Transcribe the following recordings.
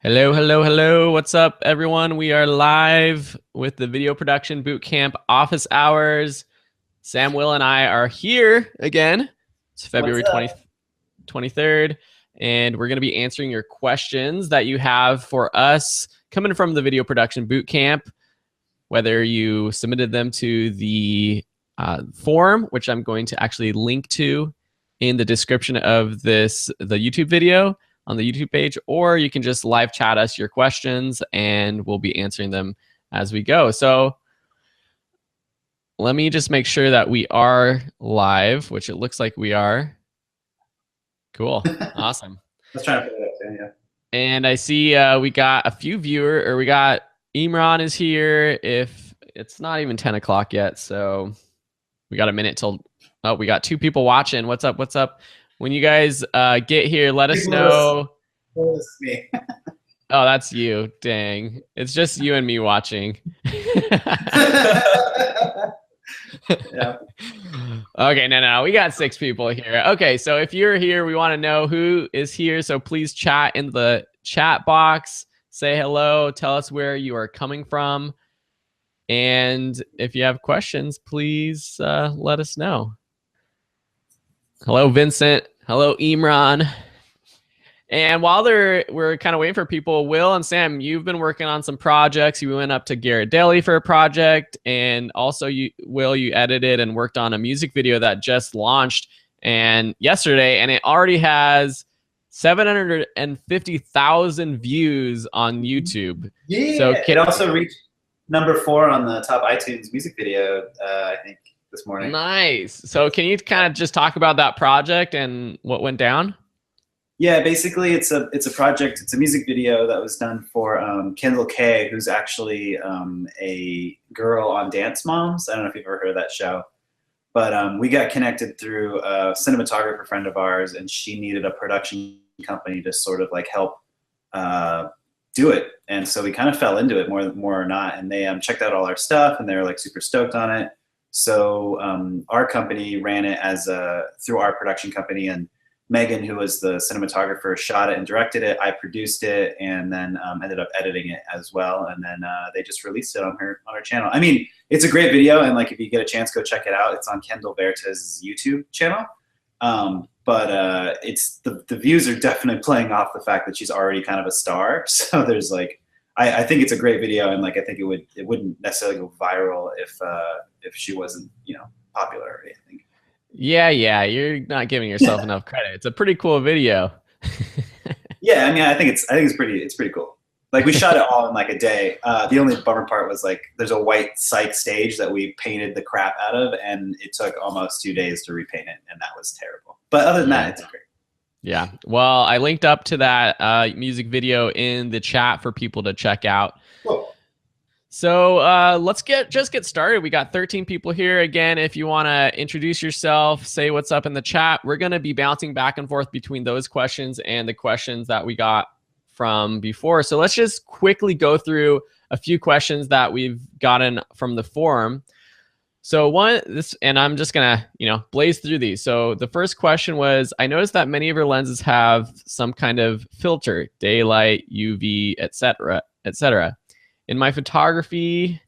Hello, hello, hello. What's up, everyone? We are live with the Video Production Bootcamp office hours. Sam, Will, and I are here again. It's February 23rd, and we're going to be answering your questions that you have for us coming from the Video Production Bootcamp, whether you submitted them to the form, which I'm going to actually link to in the description of the YouTube video on the YouTube page, or you can just live chat us your questions and we'll be answering them as we go. So let me just make sure that we are live, which it looks like we are. Cool. Awesome. Let's try to put it up there, yeah. And I see we got a few viewers, or we got Imran is here. If it's not even 10 o'clock yet, so we got a minute till, oh, we got 2 people watching. What's up? What's up? When you guys get here, let us know. It's me. Oh, that's you. Dang. It's just you and me watching. Yeah. Okay, no. We got 6 people here. Okay, so if you're here, we want to know who is here. So please chat in the chat box. Say hello. Tell us where you are coming from. And if you have questions, please let us know. Hello, Vincent. Hello, Imran. And while we're kind of waiting for people, Will and Sam, you've been working on some projects. You went up to Ghirardelli for a project, and also Will, you edited and worked on a music video that just launched yesterday, and it already has 750,000 views on YouTube. Yeah, so it also reached number 4 on the top iTunes music video, I think, this morning. Nice. So can you kind of just talk about that project and what went down? Yeah, basically it's a project. It's a music video that was done for Kendall Kay, who's actually a girl on Dance Moms. I don't know if you've ever heard of that show, but we got connected through a cinematographer friend of ours, and she needed a production company to sort of like help do it. And so we kind of fell into it more or not. And they checked out all our stuff, and they were like super stoked on it. So our company ran it as through our production company, and Megan, who was the cinematographer, shot it and directed it. I produced it, and then ended up editing it as well. And then they just released it on her channel. I mean, it's a great video, and like if you get a chance, go check it out. It's on Kendall Vertes' YouTube channel. But it's the views are definitely playing off the fact that she's already kind of a star. So there's like, I think it's a great video, and like I think it wouldn't necessarily go viral if she wasn't, you know, popular already, I think. Yeah, you're not giving yourself enough credit. It's a pretty cool video. Yeah, I mean, I think it's pretty cool. Like we shot it all in like a day. The only bummer part was like there's a white psych stage that we painted the crap out of, and it took almost 2 days to repaint it, and that was terrible. But other than that, it's great. Yeah. Well, I linked up to that music video in the chat for people to check out. Cool. So let's just get started. We got 13 people here. Again, if you want to introduce yourself, say what's up in the chat. We're going to be bouncing back and forth between those questions and the questions that we got from before. So let's just quickly go through a few questions that we've gotten from the forum. So and I'm just going to, blaze through these. So the first question was, I noticed that many of your lenses have some kind of filter, daylight, UV, etc., etc. In my photography,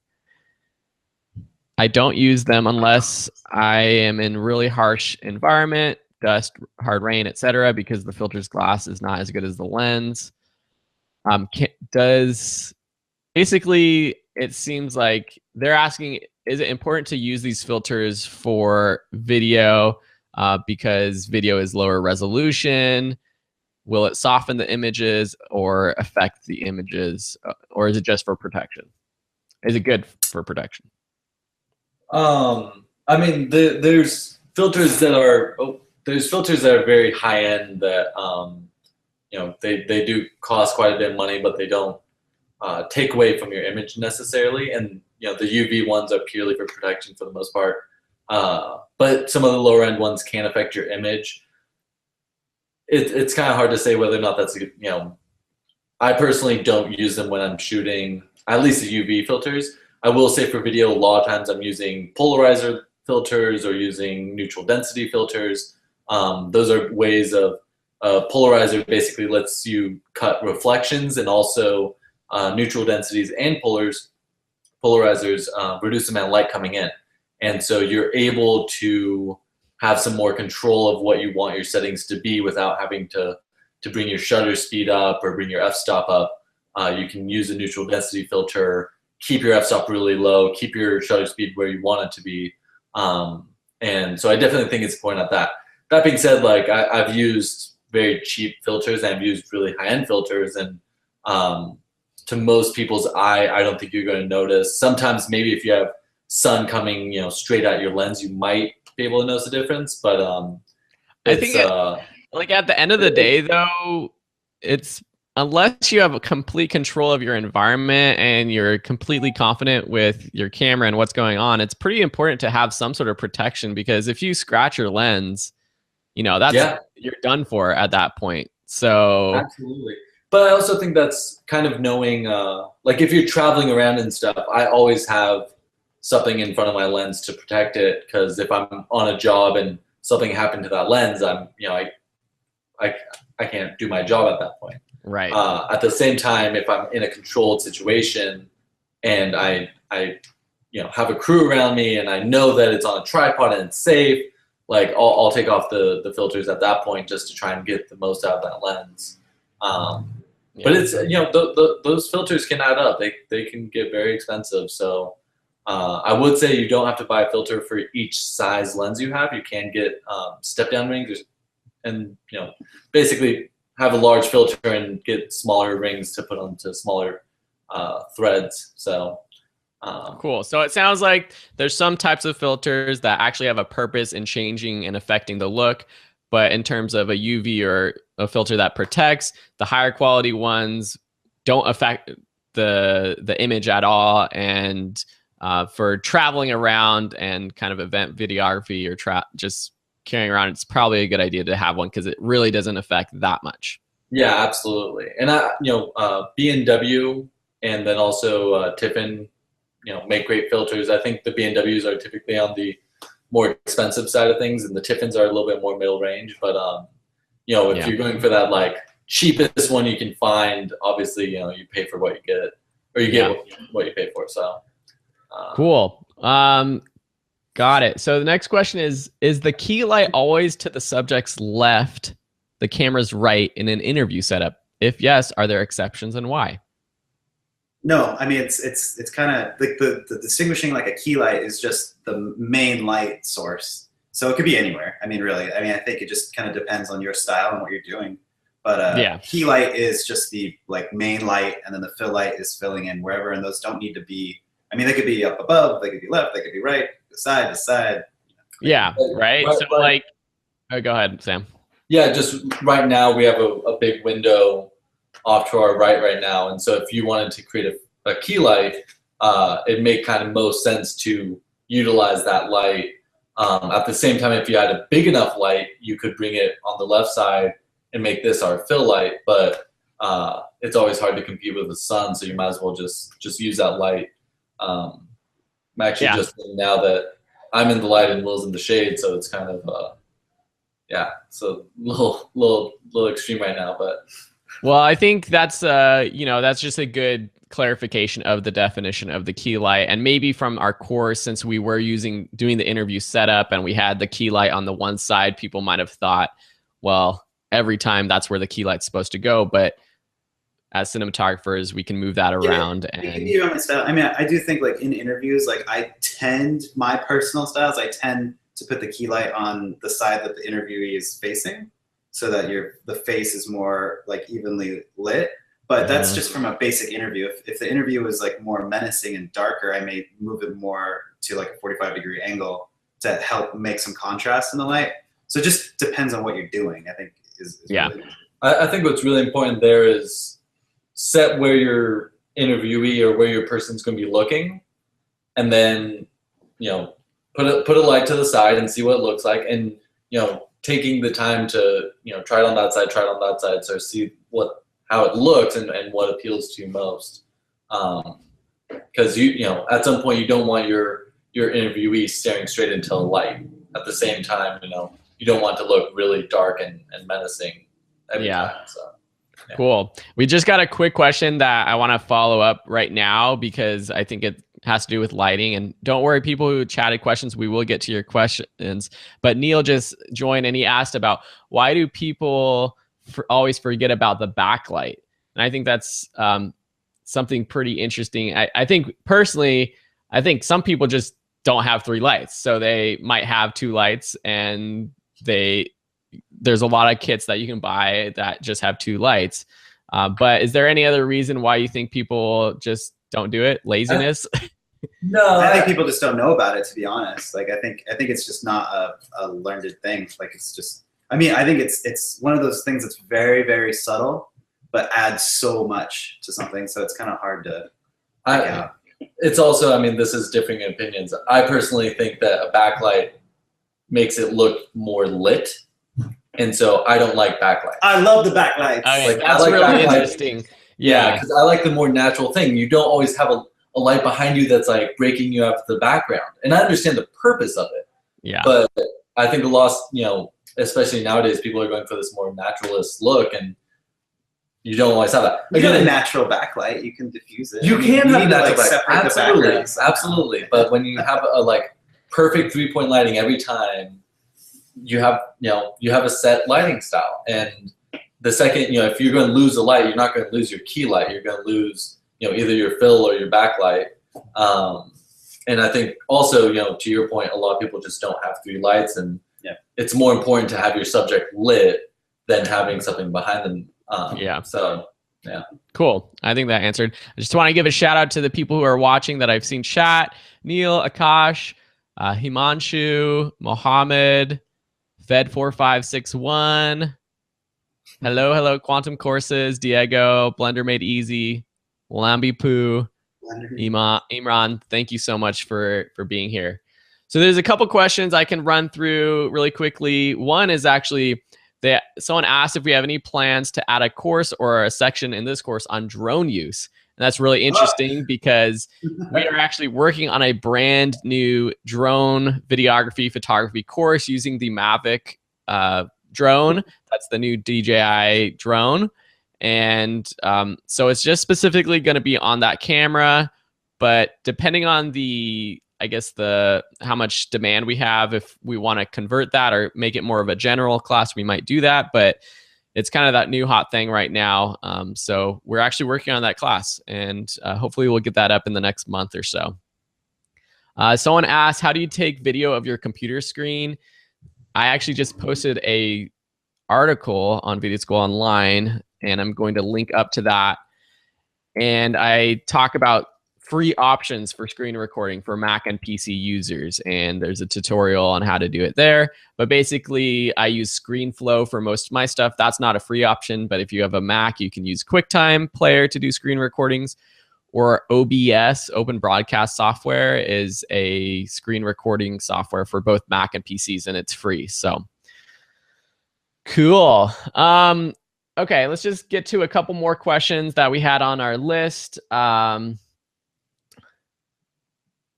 I don't use them unless I am in really harsh environment, dust, hard rain, etc., because the filter's glass is not as good as the lens. Basically, it seems like they're asking, is it important to use these filters for video because video is lower resolution? Will it soften the images or affect the images, or is it just for protection? Is it good for protection? I mean, there's filters that are very high end that they do cost quite a bit of money, but they don't take away from your image necessarily. And the UV ones are purely for protection for the most part. But some of the lower end ones can affect your image. It's kind of hard to say whether or not that's, I personally don't use them when I'm shooting, at least the UV filters. I will say for video, a lot of times I'm using polarizer filters or using neutral density filters. Those are ways of polarizer basically lets you cut reflections and also neutral densities, and polarizers reduce the amount of light coming in. And so you're able to have some more control of what you want your settings to be without having to bring your shutter speed up or bring your f-stop up. You can use a neutral density filter, keep your f-stop really low, keep your shutter speed where you want it to be. And so I definitely think it's important at that. That being said, like I've used very cheap filters and I've used really high-end filters, and to most people's eye, I don't think you're going to notice. Sometimes maybe if you have sun coming, you know, straight at your lens, you might be able to notice the difference. But I think like at the end of the day, though, it's unless you have a complete control of your environment and you're completely confident with your camera and what's going on, it's pretty important to have some sort of protection, because if you scratch your lens, you know, that's you're done for at that point. So absolutely. But I also think that's kind of knowing, like if you're traveling around and stuff, I always have something in front of my lens to protect it, because if I'm on a job and something happened to that lens, I'm, you know, I can't do my job at that point. Right. At the same time, if I'm in a controlled situation and I you know, have a crew around me and I know that it's on a tripod and it's safe, like I'll take off the filters at that point just to try and get the most out of that lens. But it's, you know, those filters can add up. They can get very expensive. So I would say you don't have to buy a filter for each size lens you have. You can get step down rings, and you know, basically have a large filter and get smaller rings to put onto smaller threads. So cool. So it sounds like there's some types of filters that actually have a purpose in changing and affecting the look. But in terms of a UV or a filter that protects, the higher quality ones don't affect the image at all. And for traveling around and kind of event videography or just carrying around, it's probably a good idea to have one, because it really doesn't affect that much. Yeah, absolutely. And you know, B&W and then also Tiffin, you know, make great filters. I think the B&Ws are typically on the more expensive side of things, and the Tiffins are a little bit more middle range. But you know, if you're going for that like cheapest one you can find, obviously, you know, you pay for what you get, or you get what you pay for. So cool. Got it. So the next question is the key light always to the subject's left, the camera's right in an interview setup? If yes, are there exceptions, and why? No, I mean, it's kind of like the distinguishing, like a key light is just the main light source. So it could be anywhere. I mean, really, I mean, I think it just kind of depends on your style and what you're doing. But key light is just the like main light, and then the fill light is filling in wherever, and those don't need to be, I mean, they could be up above, they could be left, they could be right, side to side. Yeah, right. So like, oh, go ahead, Sam. Yeah, just right now we have a big window off to our right now, and so if you wanted to create a key light, it make kind of most sense to utilize that light. At the same time, if you had a big enough light, you could bring it on the left side and make this our fill light, but it's always hard to compete with the sun, so you might as well just use that light. I'm actually just thinking now that I'm in the light and Will's in the shade, so it's kind of so little extreme right now, but. Well, I think that's you know, that's just a good clarification of the definition of the key light. And maybe from our course, since we were doing the interview setup and we had the key light on the one side, people might have thought, well, every time that's where the key light's supposed to go. But as cinematographers, we can move that around. And I mean, I do think like in interviews, like my personal styles, I tend to put the key light on the side that the interviewee is facing, so that the face is more like evenly lit. But that's just from a basic interview. If the interview is like more menacing and darker, I may move it more to like a 45-degree angle to help make some contrast in the light. So it just depends on what you're doing, I think is really. I think what's really important there is set where your interviewee or where your person's going to be looking, and then, you know, put a light to the side and see what it looks like, and, you know, taking the time to, you know, try it on that side, so see how it looks and what appeals to you most. Because you know, at some point you don't want your interviewee staring straight into a light. At the same time, you know, you don't want to look really dark and menacing. every Yeah. time. So. Yeah. Cool. We just got a quick question that I want to follow up right now because I think it has to do with lighting. And don't worry, people who chatted questions, we will get to your questions. But Neil just joined and he asked about why do people always forget about the backlight? And I think that's something pretty interesting. I think personally, I think some people just don't have 3 lights. So they might have 2 lights and there's a lot of kits that you can buy that just have 2 lights. But is there any other reason why you think people just don't do it? Laziness? No, I think people just don't know about it, to be honest. Like, I think it's just not a learned thing. Like, it's just, I mean, I think it's one of those things that's very, very subtle, but adds so much to something. So it's kind of hard to pick out. It's also, I mean, this is differing opinions. I personally think that a backlight makes it look more lit. And so I don't like backlights. I love the backlights. Okay, that's really interesting. Yeah, because I like the more natural thing. You don't always have a light behind you that's like breaking you out of the background. And I understand the purpose of it. Yeah. But I think especially nowadays, people are going for this more naturalist look, and you don't always have that. You get a natural backlight. You can diffuse it. You can have a natural backlight. Absolutely, absolutely. But when you have a perfect 3-point lighting every time, you have a set lighting style. And the second, if you're going to lose a light, you're not going to lose your key light. You're going to lose, either your fill or your backlight. And I think also, to your point, a lot of people just don't have 3 lights, and it's more important to have your subject lit than having something behind them. So, yeah. Cool. I think that answered. I just want to give a shout out to the people who are watching that I've seen chat: Neil, Akash, Himanshu, Mohammed, Fed4561. Hello, Quantum Courses, Diego, Blender Made Easy, Lambi Poo, Imran. Thank you so much for being here. So there's a couple questions I can run through really quickly. One is actually someone asked if we have any plans to add a course or a section in this course on drone use. And that's really interesting because we are actually working on a brand new drone videography photography course using the Mavic drone. That's the new DJI drone. And so it's just specifically going to be on that camera. But depending on how much demand we have, if we want to convert that or make it more of a general class, we might do that. But it's kind of that new hot thing right now. So we're actually working on that class, and hopefully we'll get that up in the next month or so. Someone asked, how do you take video of your computer screen? I actually just posted a article on Video School Online, and I'm going to link up to that. And I talk about free options for screen recording for Mac and PC users. And there's a tutorial on how to do it there. But basically, I use ScreenFlow for most of my stuff. That's not a free option. But if you have a Mac, you can use QuickTime Player to do screen recordings. Or OBS, Open Broadcast Software, is a screen recording software for both Mac and PCs, and it's free. So cool. Okay, let's just get to a couple more questions that we had on our list. How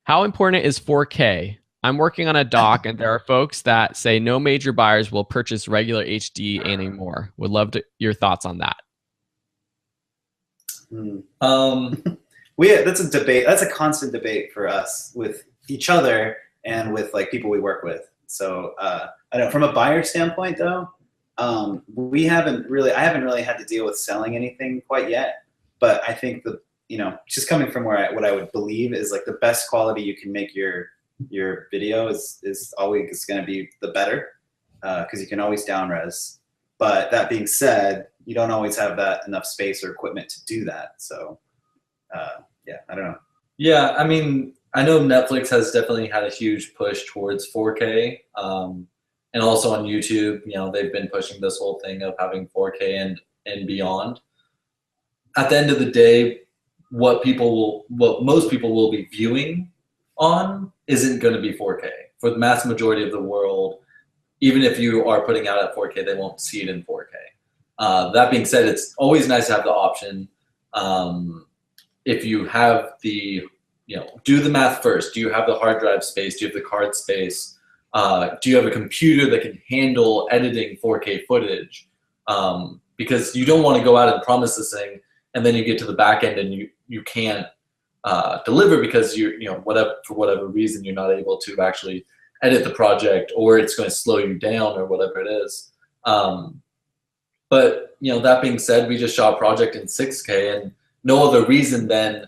important is 4K? I'm working on a doc, and there are folks that say no major buyers will purchase regular HD anymore. Would love your thoughts on that. That's a debate. That's a constant debate for us with each other and with people we work with. So I don't. From a buyer standpoint, though, I haven't really had to deal with selling anything quite yet. But I think just coming from what I would believe is the best quality you can make your video is always going to be the better, because you can always down res. But that being said, you don't always have enough space or equipment to do that. So yeah, I don't know. Yeah, I mean, I know Netflix has definitely had a huge push towards 4K, and also on YouTube, they've been pushing this whole thing of having 4K and beyond. At the end of the day, what most people will be viewing on isn't going to be 4K. For the mass majority of the world, even if you are putting out at 4K, they won't see it in 4K. That being said, it's always nice to have the option. If you have do the math first. Do you have the hard drive space? Do you have the card space? Do you have a computer that can handle editing 4K footage? because you don't want to go out and promise this thing and then you get to the back end and you can't deliver because for whatever reason you're not able to actually edit the project, or it's going to slow you down or whatever it is. But that being said, we just shot a project in 6K, and no other reason than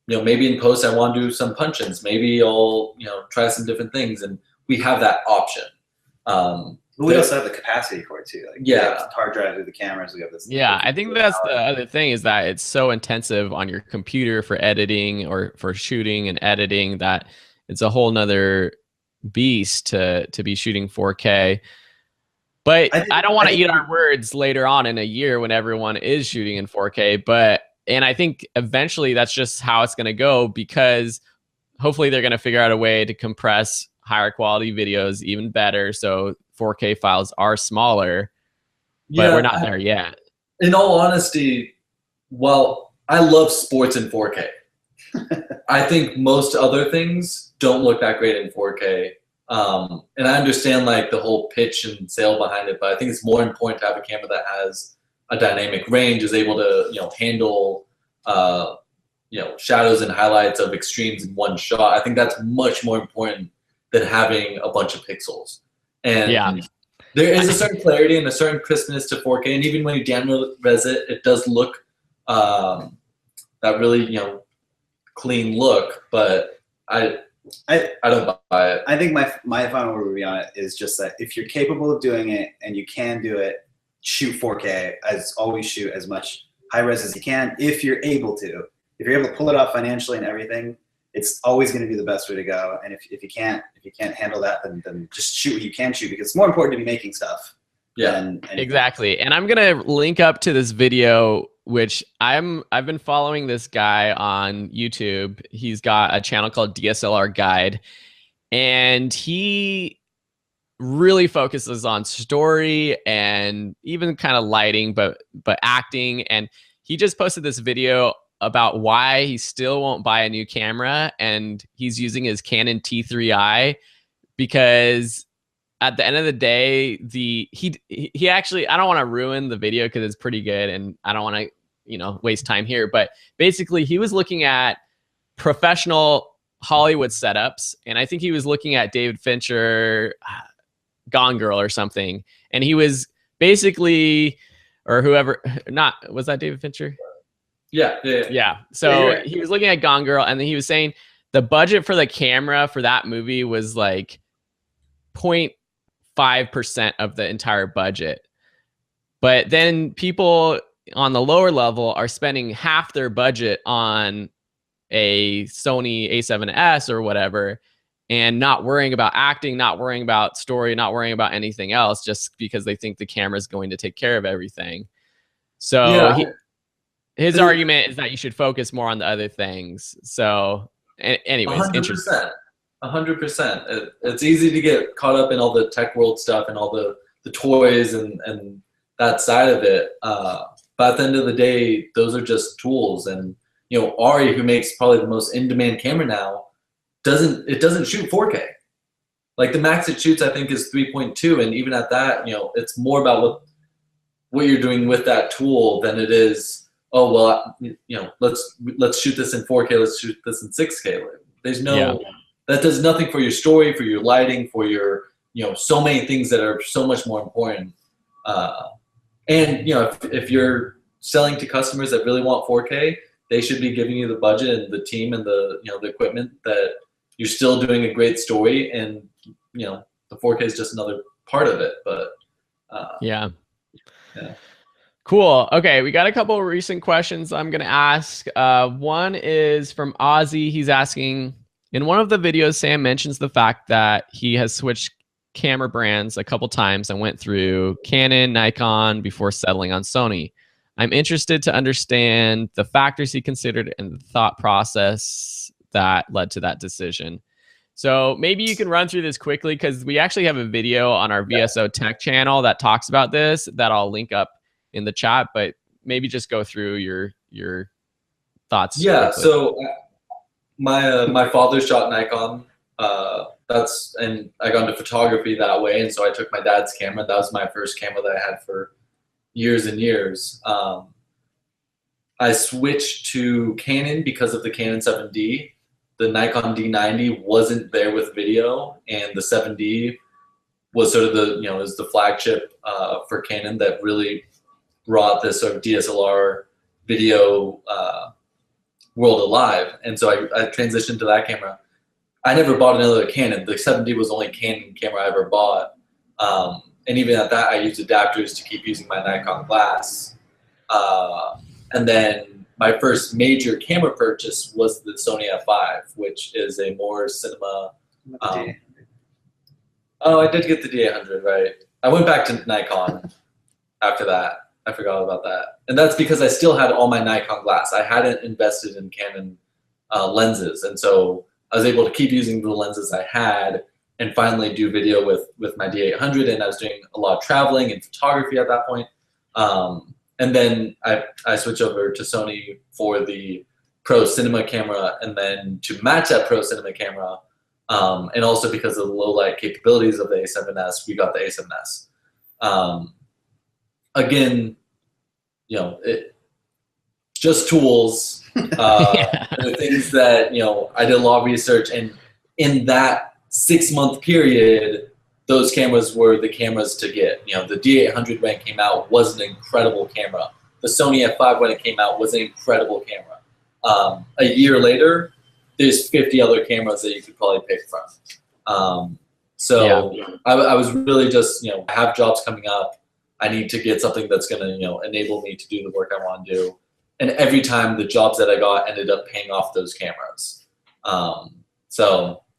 maybe in post I want to do some punch-ins, maybe I'll try some different things, and we have that option. We also have the capacity for it too. Like, yeah, we have hard drives with the cameras. We have this. Yeah, I think that's the other thing, is that it's so intensive on your computer for editing or for shooting and editing that it's a whole nother beast to be shooting 4K. But I don't want to eat our words later on in a year when everyone is shooting in 4K. And I think eventually that's just how it's going to go, because hopefully they're going to figure out a way to compress higher quality videos even better, so 4K files are smaller. But we're not there yet. In all honesty, while I love sports in 4K, I think most other things don't look that great in 4K. And I understand like the whole pitch and sail behind it, but I think it's more important to have a camera that has a dynamic range, is able to handle shadows and highlights of extremes in one shot. I think that's much more important than having a bunch of pixels. And there is a certain clarity and a certain crispness to 4K, and even when you down-res it, it does look that really clean look. But I don't buy it. I think my final word on it is just that if you're capable of doing it and you can do it, shoot 4K. Always shoot as much high res as you can if you're able to. If you're able to pull it off financially and everything, it's always going to be the best way to go. And if you can't handle that, then just shoot what you can shoot, because it's more important to be making stuff. Yeah, exactly. And I'm gonna link up to this video, which I've been following this guy on YouTube. He's got a channel called DSLR Guide, and he really focuses on story and even kind of lighting, but acting. And he just posted this video about why he still won't buy a new camera, and he's using his Canon T3i because at the end of the day, he actually, I don't want to ruin the video because it's pretty good and I don't want to waste time here, but basically he was looking at professional Hollywood setups, and I think he was looking at David Fincher, Gone Girl or something, and he was basically, or whoever, was that David Fincher? Yeah. So he was looking at Gone Girl, and then he was saying the budget for the camera for that movie was like 0.5% of the entire budget. But then people on the lower level are spending half their budget on a Sony A7S or whatever, and not worrying about acting, not worrying about story, not worrying about anything else, just because they think the camera is going to take care of everything. So his argument is that you should focus more on the other things. So anyways, 100%. 100%. It's easy to get caught up in all the tech world stuff and all the toys and that side of it. But at the end of the day, those are just tools. And Ari, who makes probably the most in-demand camera now, doesn't shoot 4K. Like the max it shoots, I think, is 3.2, and even at that, it's more about what you're doing with that tool than it is, oh well, let's shoot this in 4K, let's shoot this in 6K. There's no that does nothing for your story, for your lighting, for your so many things that are so much more important. And if you're selling to customers that really want 4K, they should be giving you the budget and the team and the the equipment that you're still doing a great story, and the 4K is just another part of it. But yeah. Cool. Okay, we got a couple of recent questions I'm going to ask. One is from Ozzy. He's asking, in one of the videos, Sam mentions the fact that he has switched camera brands a couple times and went through Canon, Nikon before settling on Sony. I'm interested to understand the factors he considered and the thought process that led to that decision. So maybe you can run through this quickly, because we actually have a video on our VSO Tech channel that talks about this that I'll link up in the chat, but maybe just go through your thoughts. Yeah. Quickly. So my father shot Nikon. And I got into photography that way, and so I took my dad's camera. That was my first camera that I had for years and years. I switched to Canon because of the Canon 7D. The Nikon D90 wasn't there with video, and the 7D was sort of the, is the flagship for Canon that really brought this sort of DSLR video world alive. And so I transitioned to that camera. I never bought another Canon. The 7D was the only Canon camera I ever bought. And even at that, I used adapters to keep using my Nikon glass. And then my first major camera purchase was the Sony F5, which is a more cinema. Oh, I did get the D800, right? I went back to Nikon after that. I forgot about that. And that's because I still had all my Nikon glass. I hadn't invested in Canon lenses. And so I was able to keep using the lenses I had and finally do video with my D800. And I was doing a lot of traveling and photography at that point. And then I switched over to Sony for the Pro Cinema camera, and then to match that Pro Cinema camera, and also because of the low light capabilities of the A7S, we got the A7S. Again, just tools, the things that, I did a lot of research, and in that 6-month period, those cameras were the cameras to get. The D800 when it came out was an incredible camera. The Sony F5 when it came out was an incredible camera. A year later, there's 50 other cameras that you could probably pick from. I was really just, I have jobs coming up. I need to get something that's going to, enable me to do the work I want to do. And every time the jobs that I got ended up paying off those cameras.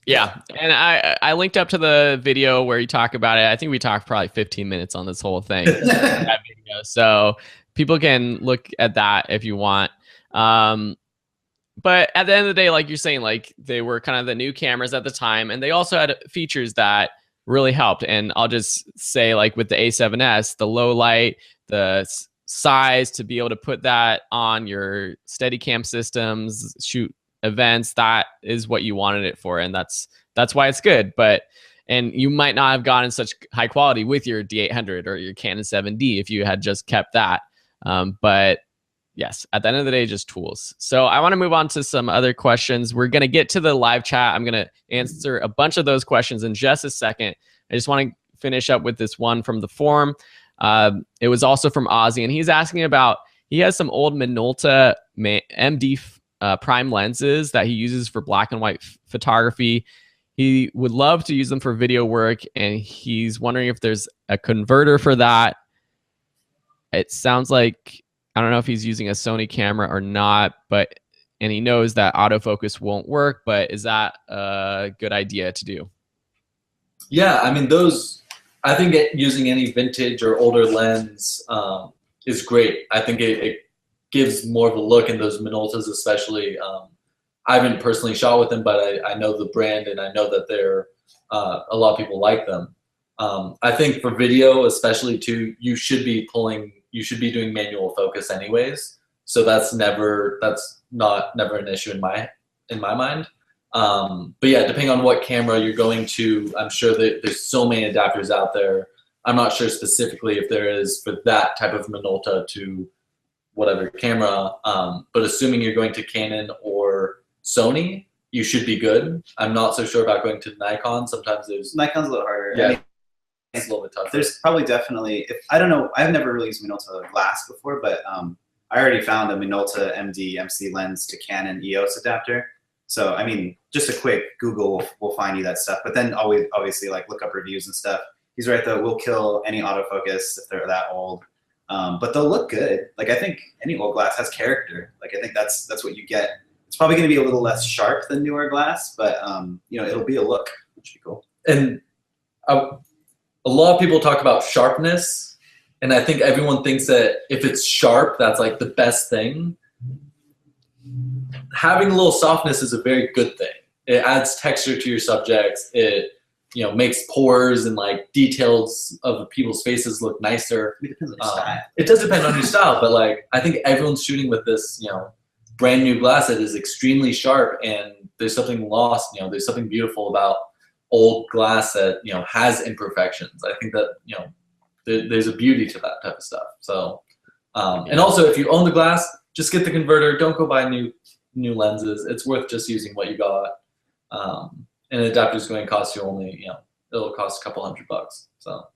Yeah, and I linked up to the video where you talk about it. I think we talked probably 15 minutes on this whole thing. That video. So people can look at that if you want. But at the end of the day, like you're saying, like they were kind of the new cameras at the time, and they also had features that really helped. And I'll just say, like with the A7S, the low light, the size to be able to put that on your Steadicam systems, shoot events, that is what you wanted it for, and that's why it's good. And you might not have gotten such high quality with your D800 or your Canon 7D if you had just kept that. But yes, at the end of the day, just tools. So I want to move on to some other questions. We're going to get to the live chat. I'm going to answer a bunch of those questions in just a second. I just want to finish up with this one from the forum. It was also from Ozzy, and he's asking about, he has some old Minolta MD prime lenses that he uses for black and white photography. He would love to use them for video work, and he's wondering if there's a converter for that. It sounds like, I don't know if he's using a Sony camera or not, and he knows that autofocus won't work, but is that a good idea to do? Yeah, I mean, I think using any vintage or older lens is great. I think it gives more of a look in those Minoltas, especially. I haven't personally shot with them, but I know the brand, and I know that they're a lot of people like them. I think for video, especially too, you should be doing manual focus anyways. So that's never an issue in my mind. But yeah, depending on what camera you're going to, I'm sure that there's so many adapters out there. I'm not sure specifically if there is for that type of Minolta to whatever camera, but assuming you're going to Canon or Sony, you should be good. I'm not so sure about going to Nikon. Sometimes Nikon's a little harder. Yeah, I mean, it's a little bit tougher. There's probably definitely, I don't know, I've never really used Minolta glass before, but I already found a Minolta MD MC lens to Canon EOS adapter. So I mean, just a quick Google will find you that stuff. But then always, obviously, like look up reviews and stuff. He's right though. We'll kill any autofocus if they're that old. But they'll look good. Like I think any old glass has character. Like I think that's what you get. It's probably going to be a little less sharp than newer glass, but it'll be a look, which would be cool. And a lot of people talk about sharpness, and I think everyone thinks that if it's sharp, that's like the best thing. Having a little softness is a very good thing. It adds texture to your subjects. It makes pores and like details of people's faces look nicer. It depends on your style. It does depend on your style, but like I think everyone's shooting with this, brand new glass that is extremely sharp, and there's something lost. There's something beautiful about old glass that has imperfections. I think that there's a beauty to that type of stuff. So, and also if you own the glass, just get the converter. Don't go buy new lenses. It's worth just using what you got. And an adapter is going to cost you only, you know, it'll cost a couple $100. So.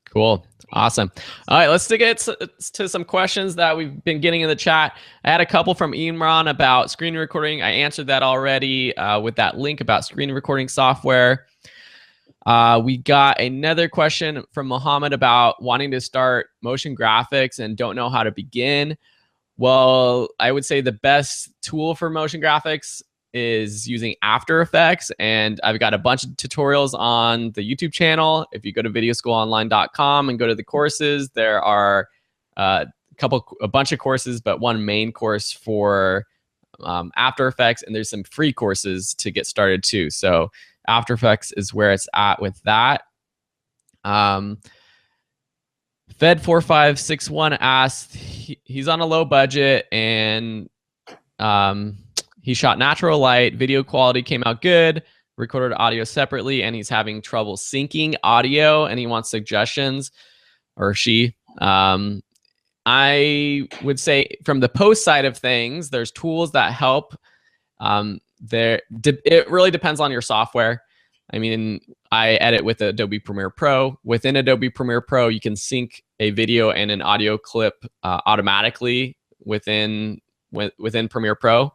Cool. Awesome. All right, let's get to some questions that we've been getting in the chat. I had a couple from Imran about screen recording. I answered that already with that link about screen recording software. We got another question from Mohammed about wanting to start motion graphics and don't know how to begin. Well, I would say the best tool for motion graphics is using After Effects, and I've got a bunch of tutorials on the YouTube channel. If you go to videoschoolonline.com and go to the courses, there are a bunch of courses, but one main course for After Effects, and there's some free courses to get started too. So After Effects is where it's at with that. Fed4561 asked, he's on a low budget and he shot natural light, video quality came out good, recorded audio separately, and he's having trouble syncing audio, and he wants suggestions, or she. I would say from the post side of things, there's tools that help. It really depends on your software. I mean, I edit with Adobe Premiere Pro. Within Adobe Premiere Pro, you can sync a video and an audio clip automatically within Premiere Pro.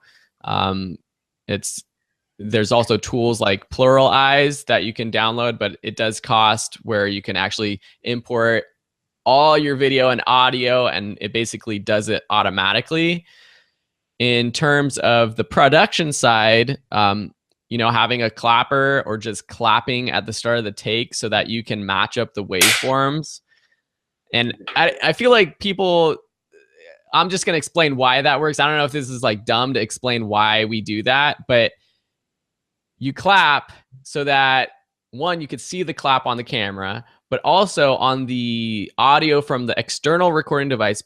There's also tools like Pluralize that you can download, but it does cost, where you can actually import all your video and audio, and it basically does it automatically. In terms of the production side, you know, having a clapper or just clapping at the start of the take so that you can match up the waveforms. And I feel like people, I'm just going to explain why that works. I don't know if this is like dumb to explain why we do that, but you clap so that, one, you could see the clap on the camera, but also on the audio from the external recording device,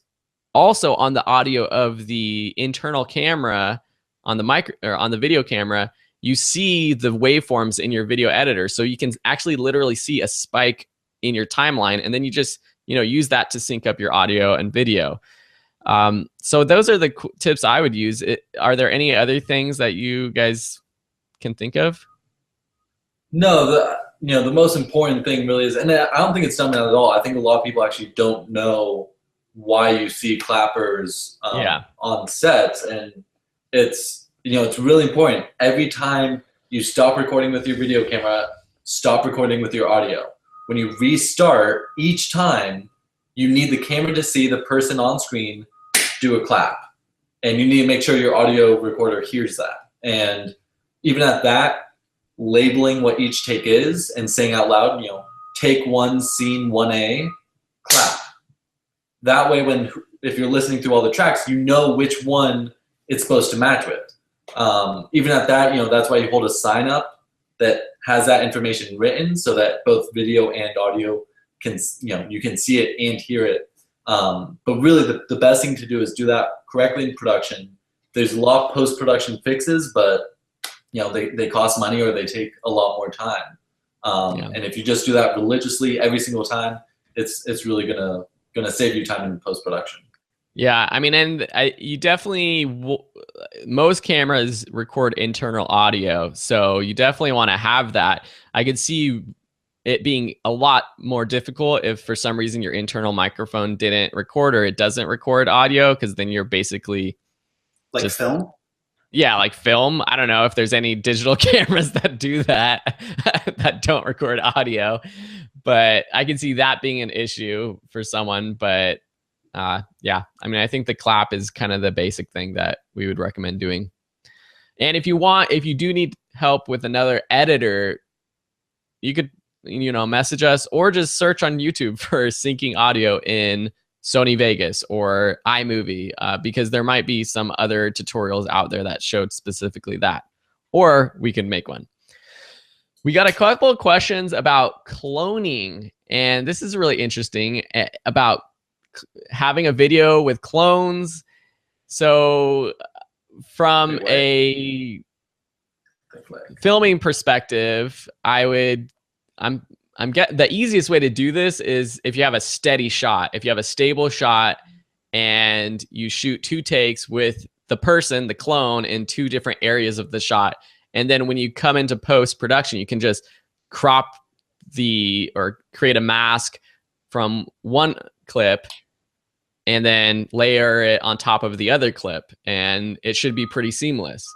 also on the audio of the internal camera on the video camera, you see the waveforms in your video editor. So you can actually literally see a spike in your timeline, and then you just, you know, use that to sync up your audio and video. So those are the tips I would use. Are there any other things that you guys can think of? No, the most important thing really is, and I don't think it's dumb at all. I think a lot of people actually don't know why you see clappers on sets, and it's really important. Every time you stop recording with your video camera, stop recording with your audio. When you restart, each time you need the camera to see the person on screen do a clap, and you need to make sure your audio recorder hears that. And even at that, labeling what each take is and saying out loud, take 1, scene 1A, clap. That way, if you're listening through all the tracks, you know which one it's supposed to match with. Even at that, that's why you hold a sign up that has that information written so that both video and audio can, you can see it and hear it. But really, the best thing to do is do that correctly in production. There's a lot of post-production fixes, but they cost money or they take a lot more time. And if you just do that religiously every single time, it's really gonna save you time in post-production. Yeah, I mean, and you definitely, most cameras record internal audio, so you definitely want to have that. I could see it being a lot more difficult if for some reason your internal microphone didn't record or it doesn't record audio, because then you're basically like film. Yeah, like film. I don't know if there's any digital cameras that do that, that don't record audio, but I can see that being an issue for someone. But yeah, I mean, I think the clap is kind of the basic thing that we would recommend doing. And if you do need help with another editor, you could, message us or just search on YouTube for syncing audio in Sony Vegas or iMovie, because there might be some other tutorials out there that showed specifically that, or we can make one. We got a couple of questions about cloning, and this is really interesting, about having a video with clones. So from a filming perspective, I'm the easiest way to do this is if you have a steady shot, if you have a stable shot and you shoot 2 takes with the person, the clone, in 2 different areas of the shot. And then when you come into post-production, you can just crop or create a mask from one clip and then layer it on top of the other clip. And it should be pretty seamless.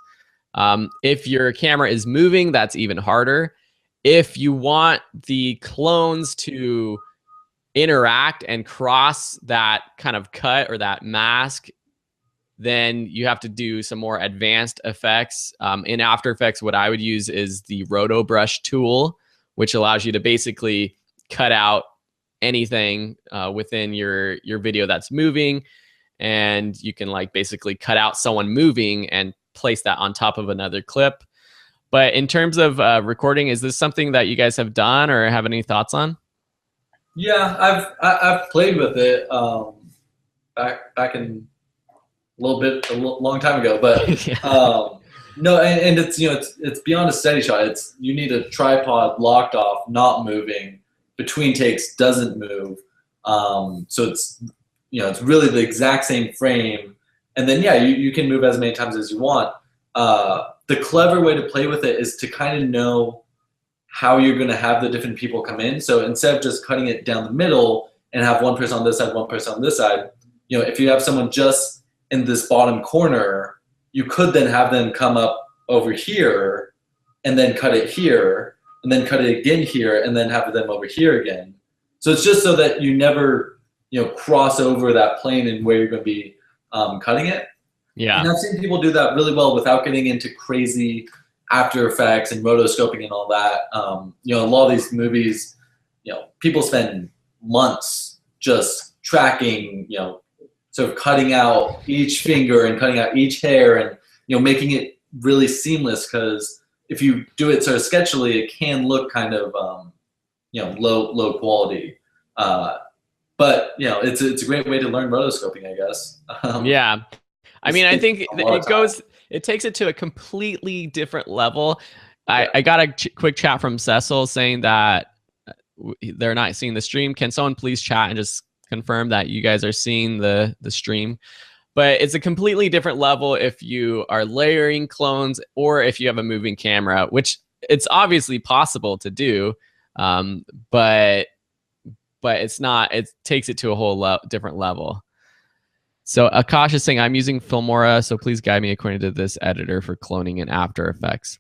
If your camera is moving, that's even harder. If you want the clones to interact and cross that kind of cut or that mask, then you have to do some more advanced effects. In After Effects, what I would use is the Roto Brush tool, which allows you to basically cut out anything within your video that's moving. And you can like basically cut out someone moving and place that on top of another clip. But in terms of recording, is this something that you guys have done or have any thoughts on? Yeah, I've played with it back in a long time ago, but Yeah. no, and it's it's beyond a steady shot. It's you need a tripod locked off, not moving, between takes doesn't move, so it's it's really the exact same frame, and then yeah, you can move as many times as you want. The clever way to play with it is to kind of know how you're going to have the different people come in. So instead of just cutting it down the middle and have one person on this side, one person on this side, if you have someone just in this bottom corner, you could then have them come up over here and then cut it here and then cut it again here and then have them over here again. So it's just so that you never, cross over that plane and where you're going to be cutting it. Yeah. And I've seen people do that really well without getting into crazy After Effects and rotoscoping and all that. A lot of these movies, people spend months just tracking, sort of cutting out each finger and cutting out each hair and, making it really seamless, because if you do it sort of sketchily, it can look kind of, low quality. But, it's a great way to learn rotoscoping, I guess. Yeah. I mean, I think it takes it to a completely different level. Yeah. I got a quick chat from Cecil saying that they're not seeing the stream. Can someone please chat and just confirm that you guys are seeing the stream? But it's a completely different level if you are layering clones or if you have a moving camera, which it's obviously possible to do, but it's not. It takes it to a whole different level. So Akash is saying, I'm using Filmora, so please guide me according to this editor for cloning in After Effects.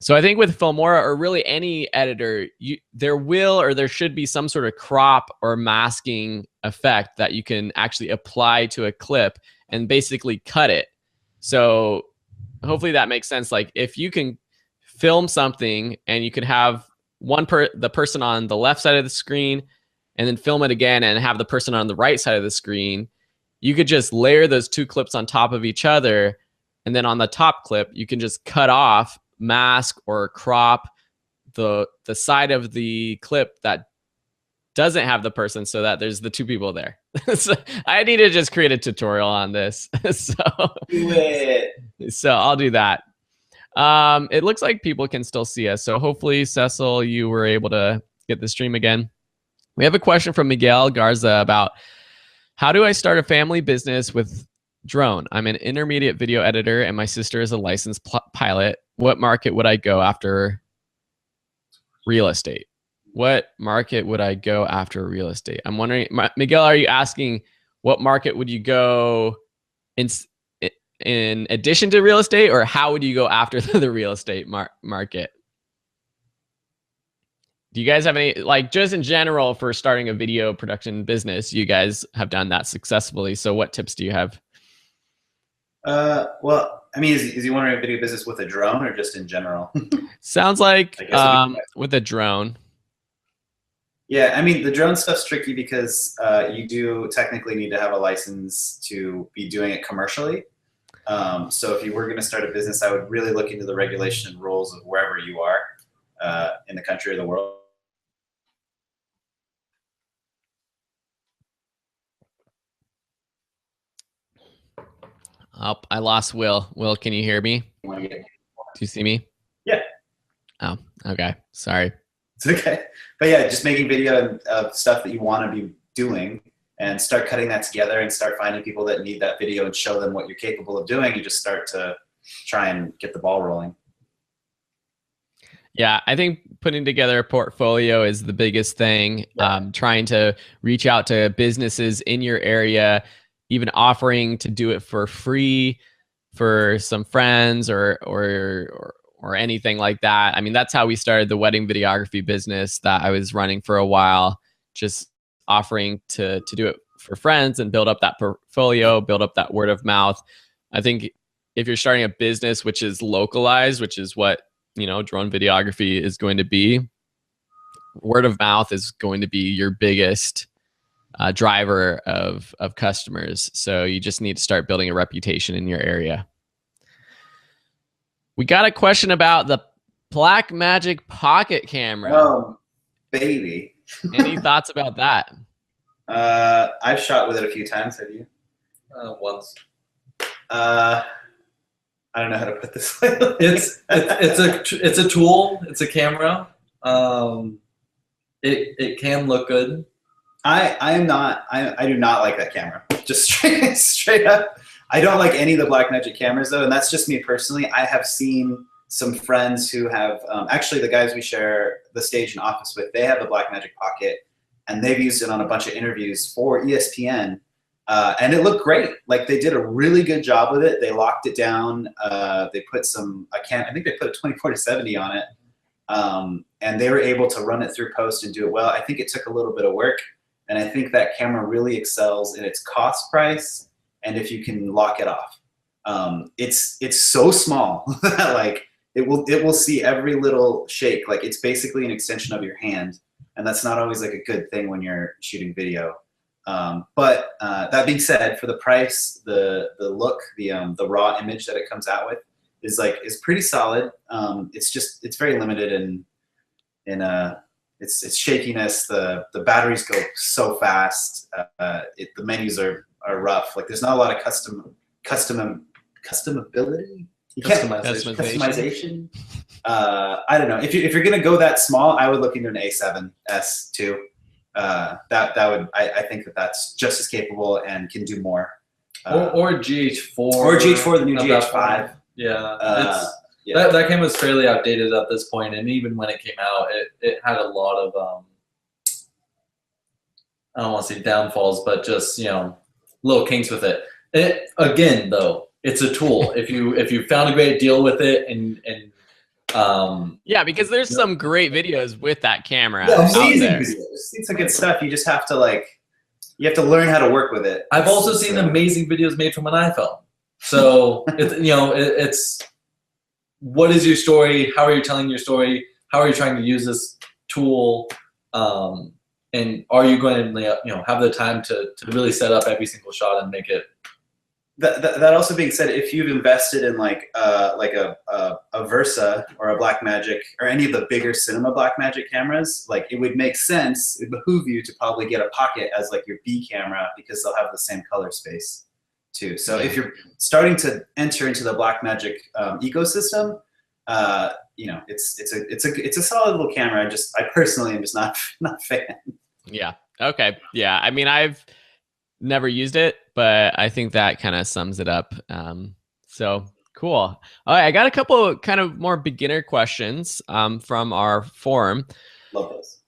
So I think with Filmora, or really any editor, there should be some sort of crop or masking effect that you can actually apply to a clip and basically cut it. So hopefully that makes sense. Like if you can film something and you can have the person on the left side of the screen and then film it again and have the person on the right side of the screen, you could just layer those 2 clips on top of each other. And then on the top clip, you can just cut off, mask, or crop the side of the clip that doesn't have the person so that there's the 2 people there. So I need to just create a tutorial on this. So I'll do that. It looks like people can still see us. So hopefully, Cecil, you were able to get the stream again. We have a question from Miguel Garza about, how do I start a family business with drone? I'm an intermediate video editor and my sister is a licensed pilot. What market would I go after real estate? What market would I go after real estate? I'm wondering, Miguel, are you asking what market would you go in addition to real estate, or how would you go after the real estate market? Do you guys have any, like, just in general for starting a video production business, you guys have done that successfully. So what tips do you have? Well, I mean, is he wondering a video business with a drone or just in general? Sounds like with a drone. Yeah, I mean, the drone stuff's tricky because you do technically need to have a license to be doing it commercially. So if you were going to start a business, I would really look into the regulation and rules of wherever you are in the country or the world. Oh, I lost Will. Will, can you hear me? Do you see me? Yeah. Oh, okay. Sorry. It's okay. But yeah, just making video of stuff that you want to be doing and start cutting that together and start finding people that need that video and show them what you're capable of doing. You just start to try and get the ball rolling. Yeah, I think putting together a portfolio is the biggest thing. Yeah. Trying to reach out to businesses in your area, even offering to do it for free for some friends or anything like that. I mean, that's how we started the wedding videography business that I was running for a while, just offering to do it for friends and build up that portfolio, build up that word of mouth. I think if you're starting a business which is localized, which is what, you know, drone videography is going to be, word of mouth is going to be your biggest driver of customers. So you just need to start building a reputation in your area. We got a question about the Blackmagic Pocket camera. Oh, baby. Any thoughts about that? I've shot with it a few times. Have you? Once. I don't know how to put this. It's a tool. It's a camera. It can look good. I do not like that camera. Just straight up. I don't like any of the Blackmagic cameras though, and that's just me personally. I have seen some friends who have, actually the guys we share the stage and office with, they have the Blackmagic Pocket, and they've used it on a bunch of interviews for ESPN, and it looked great. Like they did a really good job with it. They locked it down. They put some, I think they put a 24-70 on it, and they were able to run it through post and do it well. I think it took a little bit of work, and I think that camera really excels in its cost price and if you can lock it off. It's so small that like it will see every little shake. Like it's basically an extension of your hand, and that's not always like a good thing when you're shooting video. But that being said, for the price, the look, the raw image that it comes out with is pretty solid. It's very limited in its shakiness. The batteries go so fast. The menus are rough. Like there's not a lot of customability. Customization. I don't know. If you're gonna go that small, I would look into an A7S too. I think that's just as capable and can do more. Or GH4. Or GH4, the new GH5. Yeah. That camera was fairly outdated at this point, and even when it came out, it had a lot of I don't want to say downfalls, but just, you know, little kinks with it. Again, though, it's a tool. If you found a great deal with it, and yeah, because there's some great videos with that camera. Yeah, amazing videos. It's some good stuff. You just have to learn how to work with it. I've also seen amazing videos made from an iPhone. So it's what is your story? How are you telling your story? How are you trying to use this tool? And are you going to have the time to really set up every single shot and make it? That also being said, if you've invested in like a Versa or a Blackmagic or any of the bigger cinema Blackmagic cameras, like it would make sense, it would behoove you to probably get a Pocket as like your B camera, because they'll have the same color space too. So if you're starting to enter into the Blackmagic ecosystem, it's a solid little camera. I personally am just not a fan. Yeah. Okay. Yeah. I mean, I've never used it, but I think that kind of sums it up. So cool. All right. I got a couple kind of more beginner questions from our forum. Love those.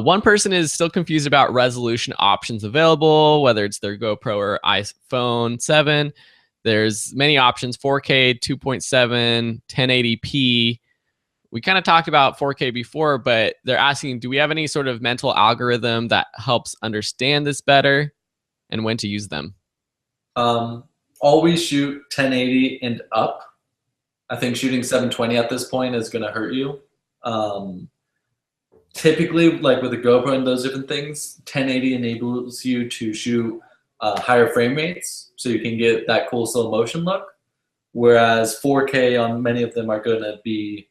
One person is still confused about resolution options available, whether it's their GoPro or iPhone 7. There's many options: 4K, 2.7, 1080p. We kind of talked about 4K before, but they're asking, do we have any sort of mental algorithm that helps understand this better and when to use them? Always shoot 1080 and up. I think shooting 720 at this point is going to hurt you. Typically, like with the GoPro and those different things, 1080 enables you to shoot higher frame rates, so you can get that cool slow motion look. Whereas 4K on many of them are going to be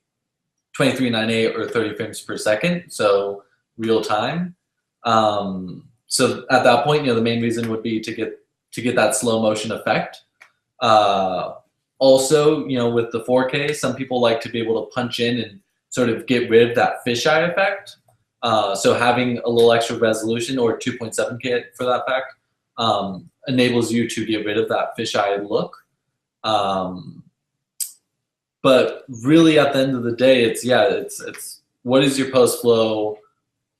23.98 or 30 frames per second, so real time. So at that point, the main reason would be to get that slow motion effect. Also, with the 4K, some people like to be able to punch in and sort of get rid of that fisheye effect. So having a little extra resolution, or 2.7K for that fact, enables you to get rid of that fisheye look. But really, at the end of the day, it's what is your post flow?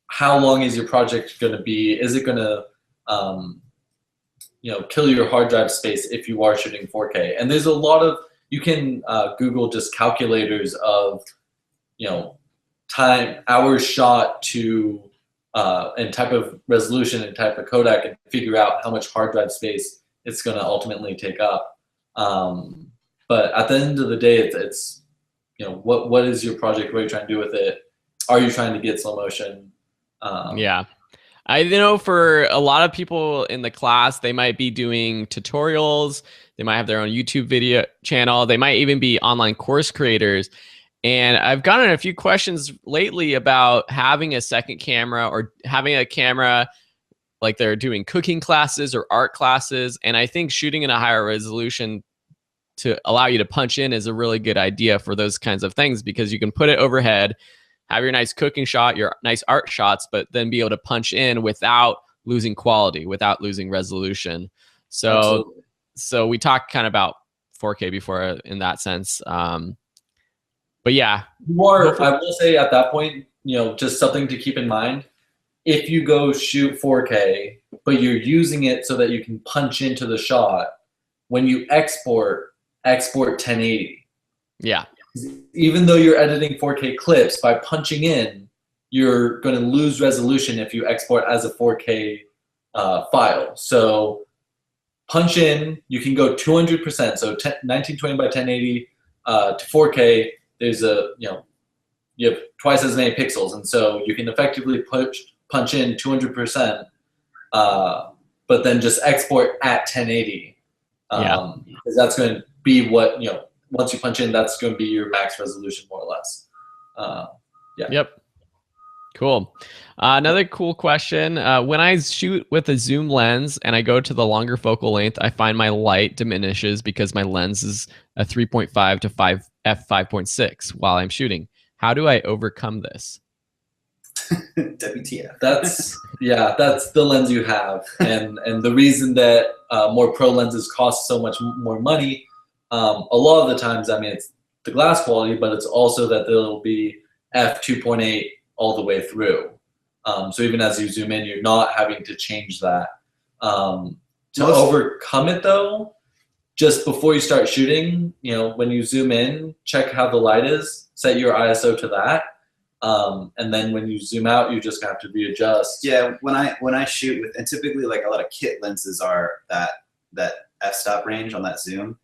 How long is your project going to be? Is it going to kill your hard drive space if you are shooting 4K? And there's a lot of, you can Google just calculators of time, hours shot to and type of resolution and type of codec, and figure out how much hard drive space it's going to ultimately take up. But at the end of the day, it's what is your project? What are you trying to do with it? Are you trying to get slow motion? Yeah. I know for a lot of people in the class, they might be doing tutorials. They might have their own YouTube video channel. They might even be online course creators. And I've gotten a few questions lately about having a second camera, or having a camera like they're doing cooking classes or art classes. And I think shooting in a higher resolution to allow you to punch in is a really good idea for those kinds of things, because you can put it overhead, have your nice cooking shot, your nice art shots, but then be able to punch in without losing quality, without losing resolution. So, Absolutely. so we talked kind of about 4K before in that sense. But yeah. I will say at that point, just something to keep in mind. If you go shoot 4K, but you're using it so that you can punch into the shot, when you export 1080. Yeah. Even though you're editing 4K clips, by punching in, you're going to lose resolution if you export as a 4K file. So punch in, you can go 200%. So 1920 by 1080 to 4K, there's you have twice as many pixels. And so you can effectively punch in 200%, but then just export at 1080. Because that's going to be what, once you punch in, that's going to be your max resolution, more or less. Yeah. Yep. Cool. Another cool question. When I shoot with a zoom lens and I go to the longer focal length, I find my light diminishes because my lens is a 3.5 to f5.6 while I'm shooting. How do I overcome this? WTF. That's the lens you have, and the reason that more pro lenses cost so much more money. A lot of the times, it's the glass quality, but it's also that there'll be f2.8 all the way through. So even as you zoom in, you're not having to change that. To overcome it, though, just before you start shooting, when you zoom in, check how the light is, set your ISO to that. And then when you zoom out, you just have to readjust. Yeah, when I shoot with, and typically like a lot of kit lenses are that f-stop range on that zoom,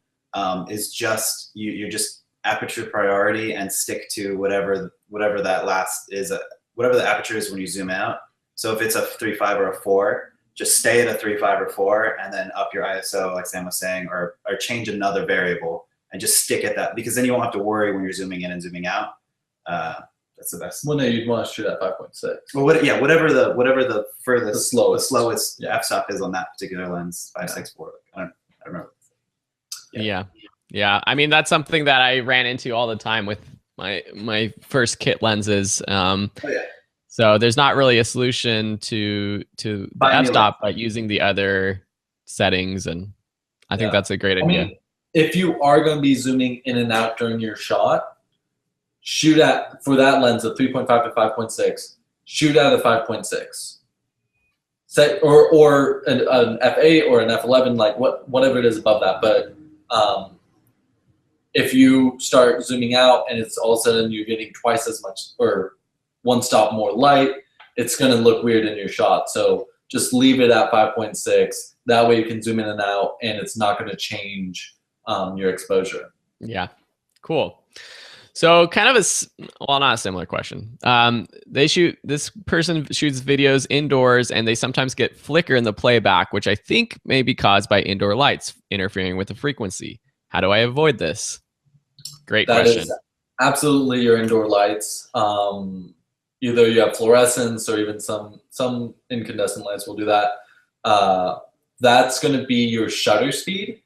is just you're just aperture priority and stick to whatever that last is, whatever the aperture is when you zoom out. So if it's a 3.5 or a 4, just stay at a 3.5 or 4, and then up your ISO, like Sam was saying, or change another variable and just stick at that, because then you won't have to worry when you're zooming in and zooming out. That's the best. Well, no, you'd want to shoot at 5.6. Well, whatever the furthest, the slowest f-stop is on that particular lens, 5.64. I don't know. Yeah. That's something that I ran into all the time with my first kit lenses. So there's not really a solution to the f-stop by using the other settings, and I think that's a great idea. If you are going to be zooming in and out during your shot, shoot at, for that lens of 3.5 to 5.6, shoot at a 5.6. Set or an f8 or an f11, like whatever it is above that. But if you start zooming out and it's all of a sudden you're getting twice as much or one stop more light, it's going to look weird in your shot. So just leave it at 5.6. That way you can zoom in and out, and it's not going to change your exposure. Yeah, cool. So kind of not a similar question. This person shoots videos indoors, and they sometimes get flicker in the playback, which I think may be caused by indoor lights interfering with the frequency. How do I avoid this? Great question. That is absolutely your indoor lights. Either you have fluorescence or even some incandescent lights will do that. That's going to be your shutter speed.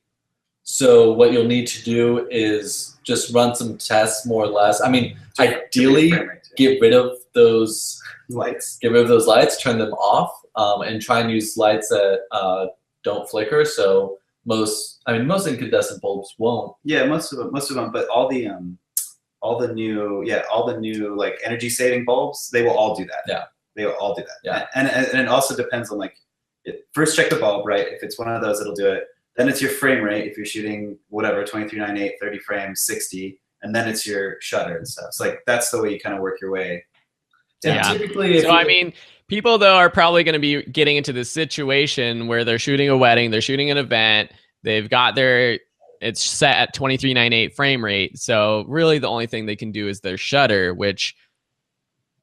So what you'll need to do is just run some tests, more or less. Ideally, get rid of those Lights. turn them off, and try and use lights that don't flicker. So most incandescent bulbs won't. Yeah, most of them, but all the new like energy saving bulbs, they will all do that. Yeah. They will all do that. Yeah. And it also depends on first check the bulb, right? If it's one of those, it'll do it. Then it's your frame rate. If you're shooting whatever, 23:9:8, 30 frames, 60, and then it's your shutter and stuff. So that's the way you kind of work your way down. Yeah. Typically, So I mean, people though are probably going to be getting into this situation where they're shooting a wedding, they're shooting an event, they've got it's set at 23:9:8 frame rate. So really the only thing they can do is their shutter, which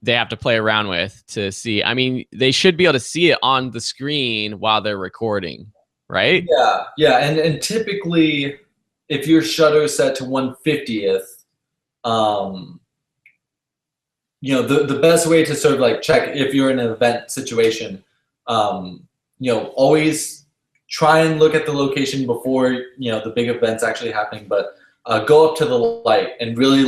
they have to play around with to see. I mean, they should be able to see it on the screen while they're recording, right? Yeah. And typically, if your shutter is set to 1/50th, the best way to sort of like check if you're in an event situation, always try and look at the location before the big event's actually happening. But go up to the light and really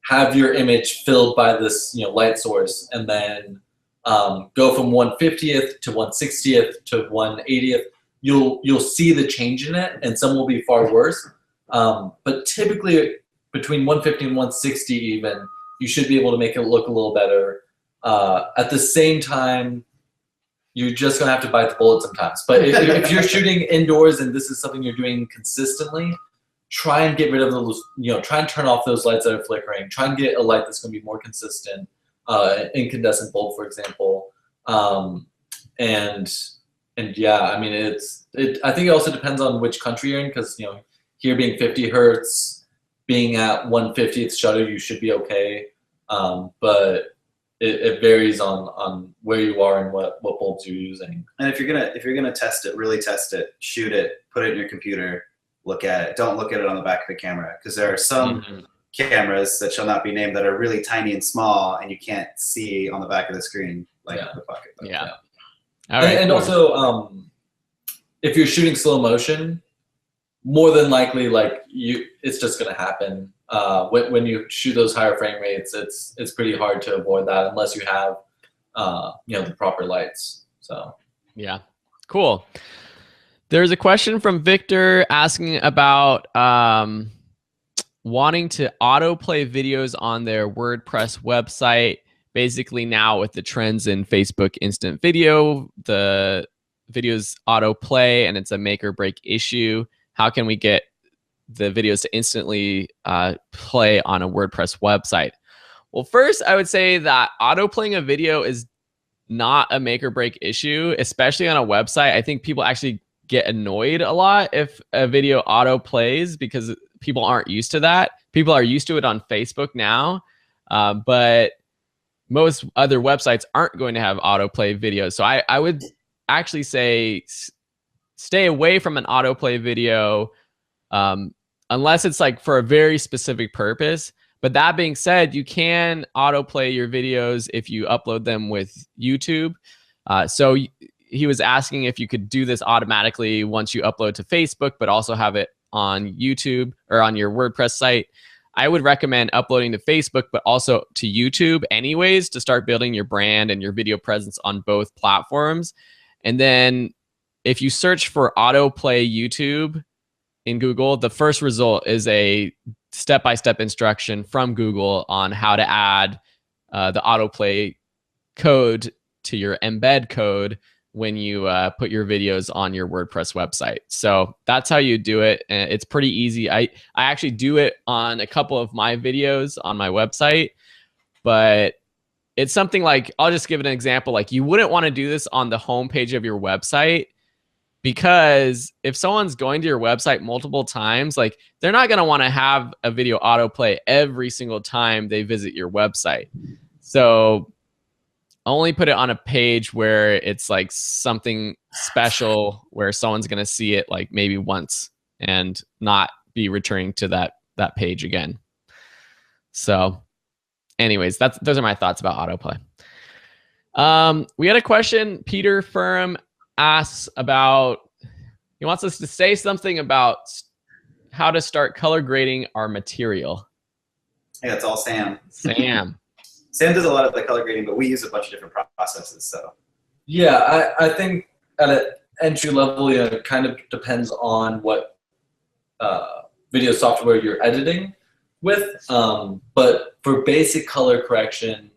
have your image filled by this light source, and then go from 1/50th to 1/60th to 1/80th. You'll see the change in it, and some will be far worse. But typically between 150 and 160 even, you should be able to make it look a little better. At the same time, you're just gonna have to bite the bullet sometimes. But if you're shooting indoors and this is something you're doing consistently, try and get rid of those, try and turn off those lights that are flickering. Try and get a light that's gonna be more consistent, incandescent bulb, for example. And yeah, I mean, I think it also depends on which country you're in, because here being 50 hertz, being at 1/50th shutter, you should be okay. But it varies on where you are and what bulbs you're using. And if you're gonna test it, really test it, shoot it, put it in your computer, look at it. Don't look at it on the back of the camera, because there are some cameras that shall not be named that are really tiny and small, and you can't see on the back of the screen the pocket. Yeah. All right. And also, if you're shooting slow motion, more than likely, it's just gonna happen. When you shoot those higher frame rates, it's pretty hard to avoid that unless you have the proper lights. So yeah, cool. There's a question from Victor asking about wanting to autoplay videos on their WordPress website. Basically, now with the trends in Facebook instant video, the videos autoplay and it's a make or break issue. How can we get the videos to instantly play on a WordPress website? Well, first, I would say that autoplaying a video is not a make or break issue, especially on a website. I think people actually get annoyed a lot if a video auto plays because people aren't used to that. People are used to it on Facebook now, but most other websites aren't going to have autoplay videos. So I would actually say stay away from an autoplay video unless it's for a very specific purpose. But that being said, you can autoplay your videos if you upload them with YouTube. So he was asking if you could do this automatically once you upload to Facebook, but also have it on YouTube or on your WordPress site. I would recommend uploading to Facebook, but also to YouTube anyways, to start building your brand and your video presence on both platforms. And then if you search for autoplay YouTube in Google, the first result is a step-by-step instruction from Google on how to add the autoplay code to your embed code when you put your videos on your WordPress website. So that's how you do it. And it's pretty easy. I actually do it on a couple of my videos on my website, but it's something I'll just give an example. You wouldn't want to do this on the homepage of your website, because if someone's going to your website multiple times, they're not going to want to have a video autoplay every single time they visit your website. So only put it on a page where it's something special where someone's going to see it maybe once and not be returning to that page again. So anyways, those are my thoughts about autoplay. We had a question. Peter Firm asks about, he wants us to say something about how to start color grading our material. Hey, that's all Sam. Sam. Sam does a lot of the color grading, but we use a bunch of different processes. So yeah, I think at an entry level, you know, it kind of depends on what video software you're editing with. But for basic color correction,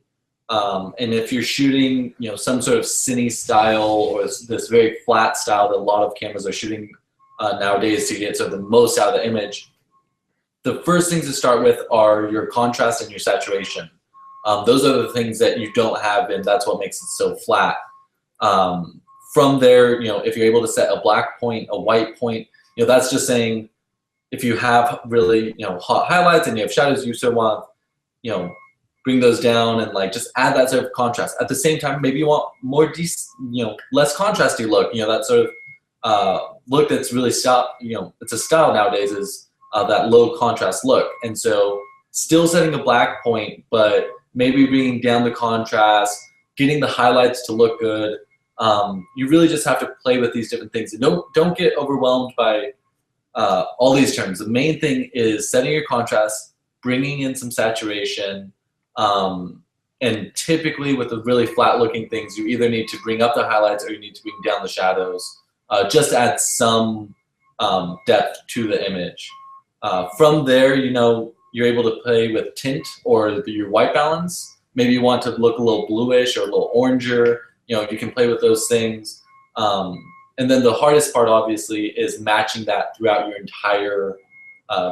and if you're shooting, you know, some sort of cine style or this very flat style that a lot of cameras are shooting nowadays to get sort of the most out of the image, the first things to start with are your contrast and your saturation. Those are the things that you don't have, and that's what makes it so flat. From there, you know, if you're able to set a black point, a white point, you know, that's just saying if you have really, you know, hot highlights and you have shadows, you sort of want to, you know, bring those down and like just add that sort of contrast. At the same time, maybe you want more, you know, less contrasty look. You know, that sort of look that's really style. You know, it's a style nowadays is that low contrast look. And so, still setting a black point, but maybe bringing down the contrast, getting the highlights to look good. You really just have to play with these different things, and don't get overwhelmed by all these terms. The main thing is setting your contrast, bringing in some saturation. And typically with the really flat looking things, you either need to bring up the highlights or you need to bring down the shadows, just to add some depth to the image. From there, you know, you're able to play with tint or your white balance. Maybe you want to look a little bluish or a little oranger. You know, you can play with those things. And then the hardest part, obviously, is matching that throughout your entire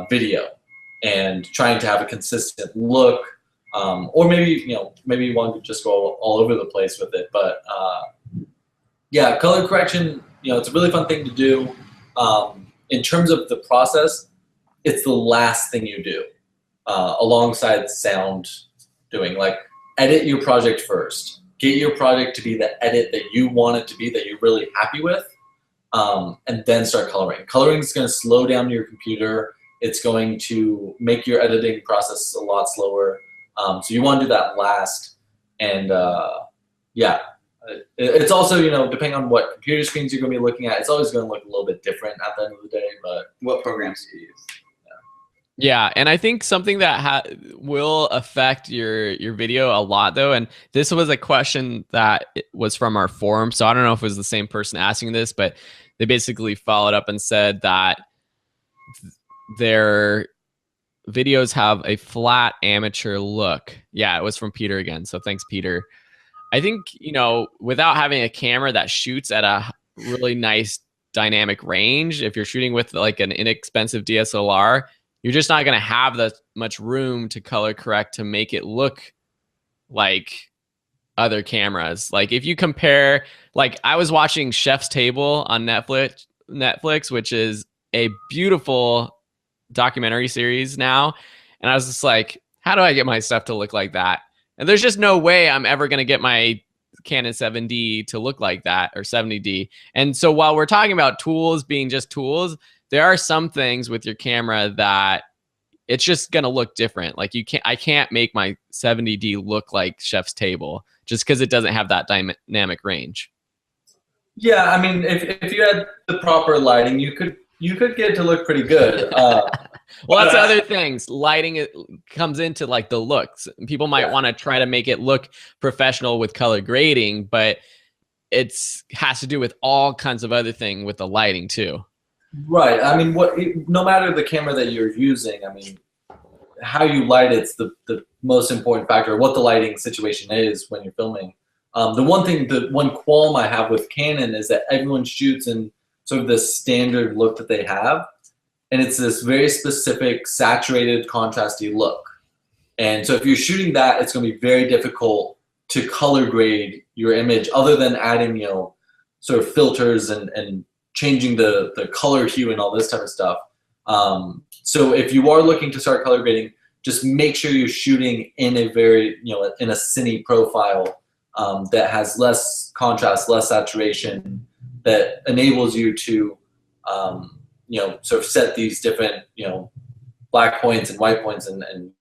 video and trying to have a consistent look. Or maybe, you know, maybe you want to just go all over the place with it. But yeah, color correction, you know, it's a really fun thing to do. In terms of the process, it's the last thing you do alongside sound doing. Like, edit your project first. Get your project to be the edit that you want it to be, that you're really happy with, and then start coloring. Coloring is going to slow down your computer. It's going to make your editing process a lot slower. So you want to do that last. And yeah, it's also, you know, depending on what computer screens you're going to be looking at, it's always going to look a little bit different at the end of the day. But what programs do you use? Yeah, and I think something that will affect your video a lot, though, and this was a question that was from our forum, so I don't know if it was the same person asking this, but they basically followed up and said that their videos have a flat amateur look. Yeah, it was from Peter again, so thanks, Peter. I think, you know, without having a camera that shoots at a really nice dynamic range, if you're shooting with like an inexpensive DSLR, you're just not going to have that much room to color correct to make it look like other cameras. Like if you compare, like I was watching Chef's Table on Netflix, which is a beautiful documentary series now. And I was just like, how do I get my stuff to look like that? And there's just no way I'm ever going to get my Canon 7D to look like that, or 70D. And so while we're talking about tools being just tools, there are some things with your camera that it's just going to look different. Like I can't make my 70D look like Chef's Table just because it doesn't have that dynamic range. Yeah, I mean, if you had the proper lighting, you could get it to look pretty good. Well, that's other things. Lighting comes into like the looks. People might want to try to make it look professional with color grading, but it's has to do with all kinds of other things with the lighting too. Right. I mean, no matter the camera that you're using, I mean, how you light it's the most important factor. What the lighting situation is when you're filming. The one qualm I have with Canon is that everyone shoots in sort of this standard look that they have, and it's this very specific saturated contrasty look. And so if you're shooting that, it's going to be very difficult to color grade your image other than adding, you know, sort of filters and changing the color hue and all this type of stuff. So if you are looking to start color grading, just make sure you're shooting in a very, you know, in a cine profile that has less contrast, less saturation, that enables you to, you know, sort of set these different, you know, black points and white points and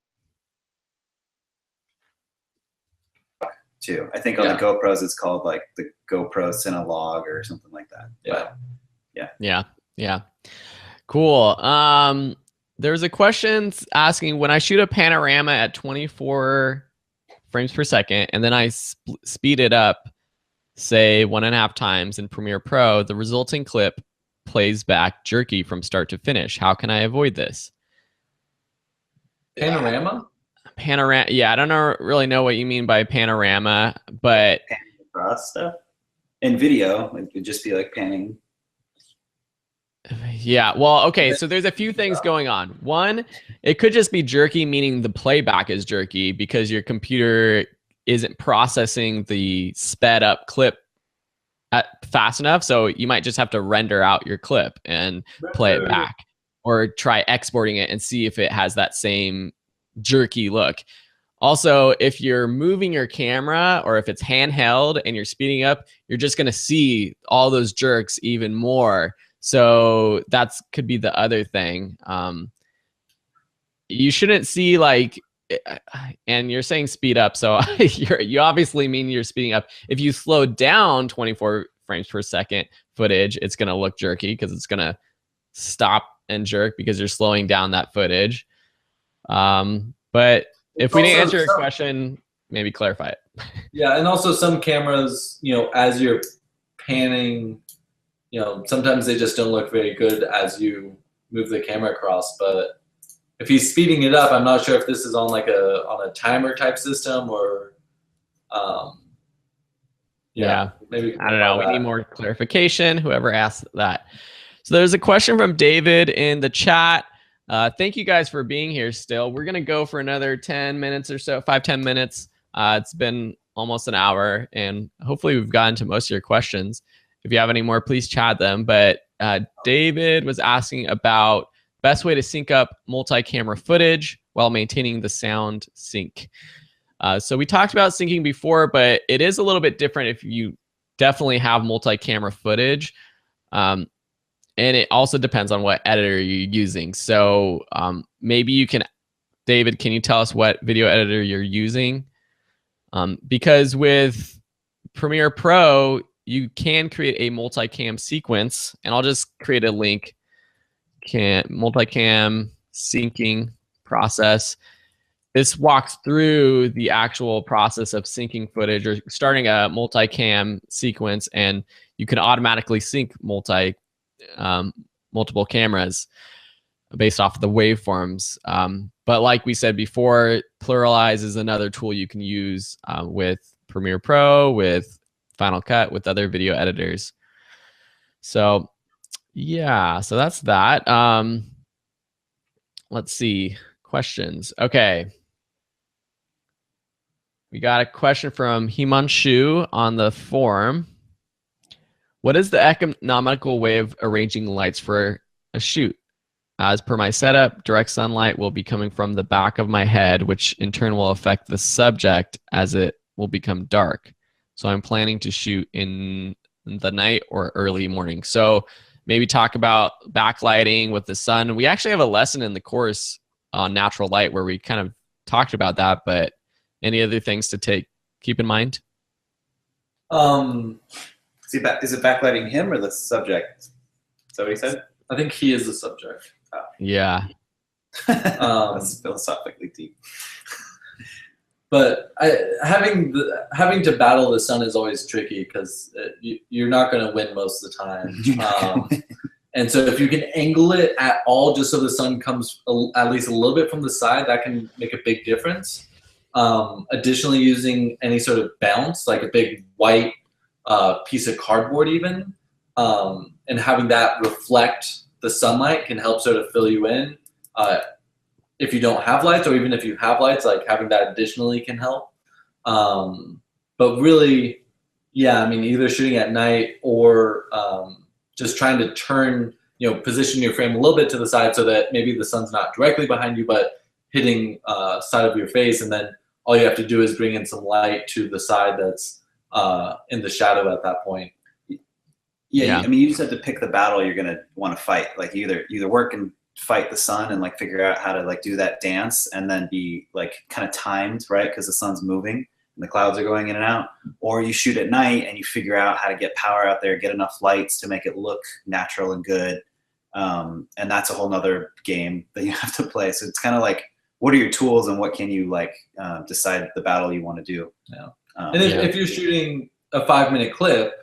too. I think on the GoPros it's called like the GoPro Cinelog or something like that. Yeah. But, Yeah. Cool. There's a question asking, when I shoot a panorama at 24 frames per second, and then I speed it up, say 1.5 times in Premiere Pro, the resulting clip plays back jerky from start to finish. How can I avoid this? Panorama? Panorama. Yeah, I don't really know what you mean by panorama, but panning across stuff. In video, it would just be like panning. Yeah, well, okay, so there's a few things going on. One, it could just be jerky, meaning the playback is jerky because your computer isn't processing the sped up clip fast enough. So you might just have to render out your clip and play it back, or try exporting it and see if it has that same jerky look. Also, if you're moving your camera or if it's handheld and you're speeding up, you're just going to see all those jerks even more. So that's could be the other thing. You shouldn't see like, and you're saying speed up, so you obviously mean you're speeding up. If you slow down 24 frames per second footage, it's going to look jerky because it's going to stop and jerk because you're slowing down that footage. But if we didn't answer your question, maybe clarify it. Yeah, and also some cameras, as you're panning, sometimes they just don't look very good as you move the camera across. But if he's speeding it up, I'm not sure if this is on like on a timer type system or, yeah, maybe I don't know. We need more clarification. Whoever asked that. So there's a question from David in the chat. Thank you guys for being here still. We're going to go for another 10 minutes or so, 5-10 minutes. It's been almost an hour, and hopefully we've gotten to most of your questions. If you have any more, please chat them. But David was asking about best way to sync up multi-camera footage while maintaining the sound sync. So we talked about syncing before, but it is a little bit different if you definitely have multi-camera footage. And it also depends on what editor you're using. So maybe you can, David, can you tell us what video editor you're using? Because with Premiere Pro, you can create a multicam sequence, and I'll just create a link. Multicam syncing process. This walks through the actual process of syncing footage or starting a multicam sequence, and you can automatically sync multiple cameras based off of the waveforms. But like we said before, Pluralize is another tool you can use with Premiere Pro, with Final Cut, with other video editors. So yeah, so that's that. Let's see, questions. Okay. We got a question from Himanshu on the forum. What is the economical way of arranging lights for a shoot? As per my setup, direct sunlight will be coming from the back of my head, which in turn will affect the subject as it will become dark. So I'm planning to shoot in the night or early morning. So maybe talk about backlighting with the sun. We actually have a lesson in the course on natural light where we kind of talked about that, but any other things to keep in mind? Is it backlighting him or the subject? Is that what he said? I think he is the subject. Oh. Yeah. That's philosophically deep. But having to battle the sun is always tricky because you're not going to win most of the time. And so if you can angle it at all just so the sun comes at least a little bit from the side, that can make a big difference. Additionally, using any sort of bounce, like a big white piece of cardboard even, and having that reflect the sunlight can help sort of fill you in. If you don't have lights, or even if you have lights, like having that additionally can help. But really, yeah, I mean, either shooting at night or just trying to turn, position your frame a little bit to the side so that maybe the sun's not directly behind you, but hitting side of your face. And then all you have to do is bring in some light to the side that's in the shadow at that point. Yeah. I mean, you just have to pick the battle you're going to want to fight. Like either work and fight the sun and like figure out how to like do that dance and then be like kind of timed, right? Because the sun's moving and the clouds are going in and out. Or you shoot at night and you figure out how to get power out there, get enough lights to make it look natural and good. And that's a whole nother game that you have to play. So it's kind of like what are your tools and what can you like decide the battle you want to do. Yeah. And if you're shooting a 5-minute clip,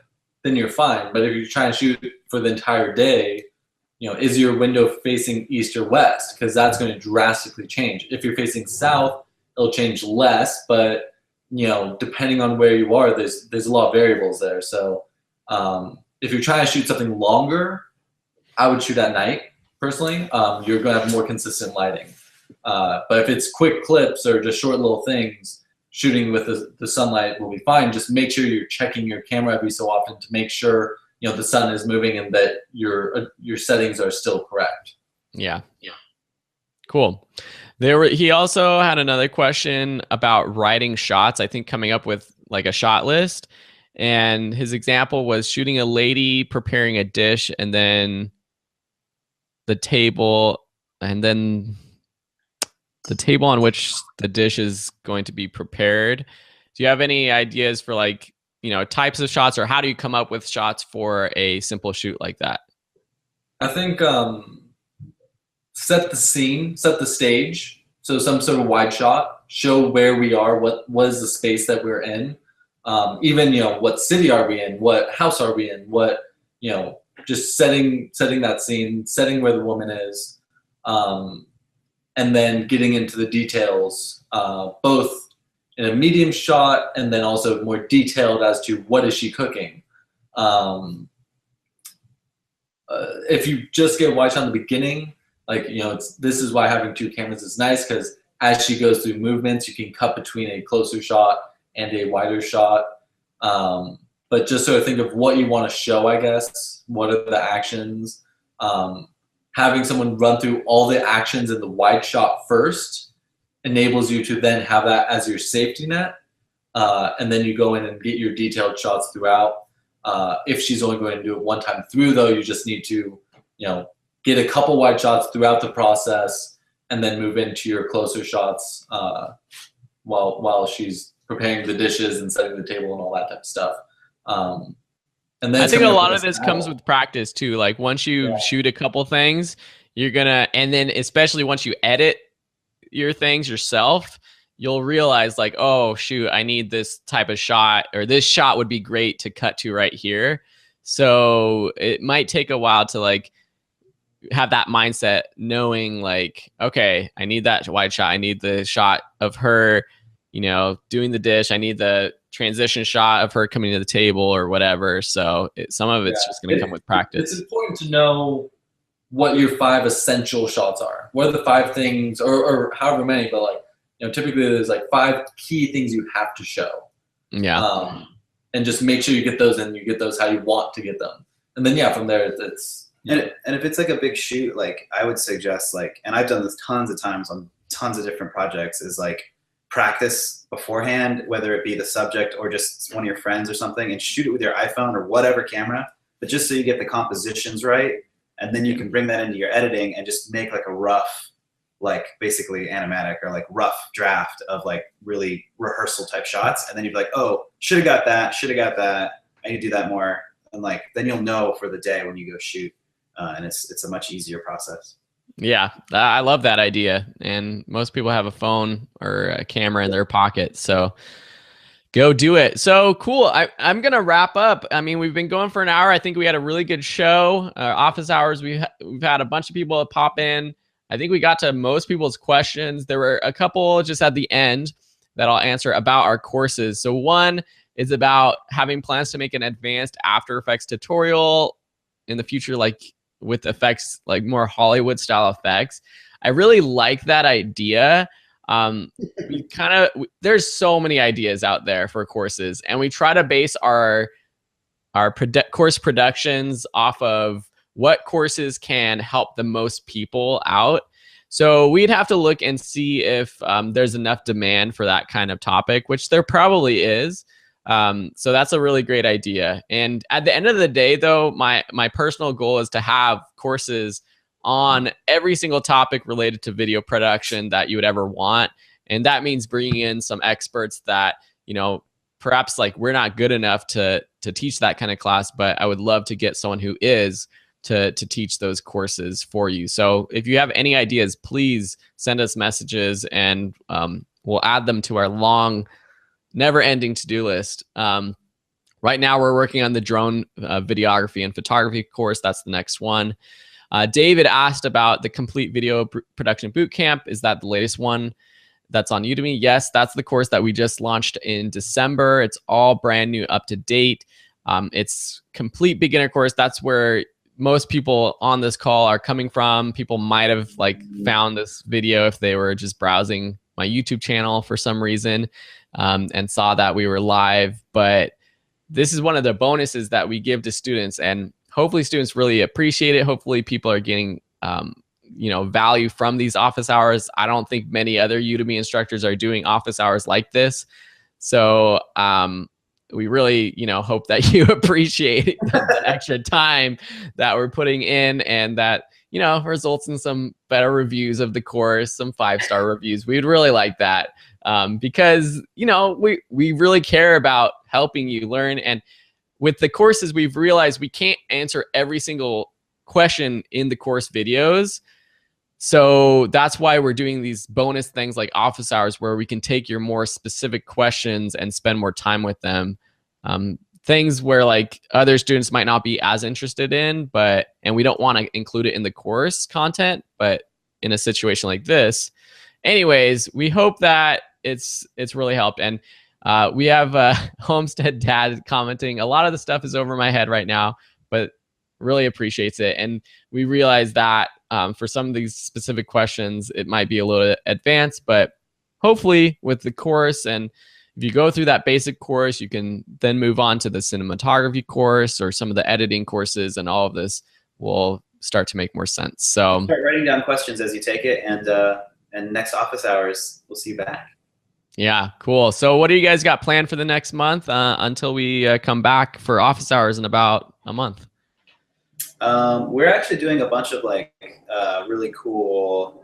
then you're fine. But if you're trying to shoot for the entire day, is your window facing east or west? Because that's going to drastically change. If you're facing south, it'll change less. But depending on where you are, there's a lot of variables there. So if you're trying to shoot something longer, I would shoot at night. Personally, you're going to have more consistent lighting. But if it's quick clips or just short little things, shooting with the sunlight will be fine. Just make sure you're checking your camera every so often to make sure the sun is moving and that your settings are still correct. Yeah. Cool. He also had another question about writing shots. I think coming up with like a shot list, and his example was shooting a lady preparing a dish, and then the table, and then the table on which the dish is going to be prepared. Do you have any ideas for like, types of shots, or how do you come up with shots for a simple shoot like that? I think set the scene, set the stage. So some sort of wide shot, show where we are, what is the space that we're in. Even, what city are we in? What house are we in? What, just setting that scene, setting where the woman is. And then getting into the details, both in a medium shot and then also more detailed as to what is she cooking. If you just get a wide shot in the beginning, like, this is why having 2 cameras is nice, because as she goes through movements, you can cut between a closer shot and a wider shot. But just sort of think of what you want to show, I guess. What are the actions? Having someone run through all the actions in the wide shot first enables you to then have that as your safety net. And then you go in and get your detailed shots throughout. If she's only going to do it one time through, though, you just need to, get a couple wide shots throughout the process and then move into your closer shots while she's preparing the dishes and setting the table and all that type of stuff. And then I think a lot of this comes with practice too. Like once you shoot a couple things, and then especially once you edit your things yourself, you'll realize like, oh shoot, I need this type of shot, or this shot would be great to cut to right here. So it might take a while to like have that mindset, knowing like, okay, I need that wide shot. I need the shot of her, doing the dish. I need the transition shot of her coming to the table or whatever. So some of it's just going to come with practice. It's important to know what your 5 essential shots are. What are the 5 things, or however many, but like, typically there's like 5 key things you have to show. Yeah. And just make sure you get those, and you get those how you want to get them. And then, from there, it's... And if it's like a big shoot, like I would suggest like, and I've done this tons of times on tons of different projects, is like practice beforehand, whether it be the subject or just one of your friends or something, and shoot it with your iPhone or whatever camera, but just so you get the compositions right. And then you can bring that into your editing and just make like a rough, like basically animatic or like rough draft of like really rehearsal type shots. And then you'd be like, oh, should have got that. I need to do that more. And like, then you'll know for the day when you go shoot. And it's a much easier process. Yeah, I love that idea. And most people have a phone or a camera in their pocket. So go do it. So cool. I'm going to wrap up. I mean, we've been going for an hour. I think we had a really good show. Office hours, we've had a bunch of people pop in. I think we got to most people's questions. There were a couple just at the end that I'll answer about our courses. So one is about having plans to make an advanced After Effects tutorial in the future, like with effects, like more Hollywood style effects. I really like that idea. There's so many ideas out there for courses, and we try to base our course productions off of what courses can help the most people out. So we'd have to look and see if there's enough demand for that kind of topic, which there probably is. So that's a really great idea. And at the end of the day, though, my personal goal is to have courses on every single topic related to video production that you would ever want. And that means bringing in some experts that, perhaps like we're not good enough to teach that kind of class, but I would love to get someone who is, to teach those courses for you. So if you have any ideas, please send us messages, and we'll add them to our long, never-ending to-do list. Right now, we're working on the drone videography and photography course. That's the next one. David asked about the complete video production bootcamp. Is that the latest one that's on Udemy? Yes, that's the course that we just launched in December. It's all brand new, up to date. It's complete beginner course. That's where most people on this call are coming from. People might have found this video if they were just browsing my YouTube channel for some reason, and saw that we were live. But this is one of the bonuses that we give to students, and hopefully students really appreciate it. Hopefully people are getting value from these office hours. I don't think many other Udemy instructors are doing office hours like this. So we really, hope that you appreciate the extra time that we're putting in, and that, results in some better reviews of the course, some 5-star reviews. We'd really like that, because, we really care about helping you learn. And with the courses, we've realized we can't answer every single question in the course videos. So that's why we're doing these bonus things like office hours, where we can take your more specific questions and spend more time with them. Things where other students might not be as interested in, and we don't want to include it in the course content, but in a situation like this. Anyways, we hope that it's really helped. And we have Homestead Dad commenting, a lot of the stuff is over my head right now, but really appreciates it. And we realize that for some of these specific questions, it might be a little advanced, but hopefully with the course, and if you go through that basic course, you can then move on to the cinematography course or some of the editing courses, and all of this will start to make more sense. So start writing down questions as you take it, and next office hours, we'll see you back. Yeah, cool. So what do you guys got planned for the next month until we come back for office hours in about a month? We're actually doing a bunch of really cool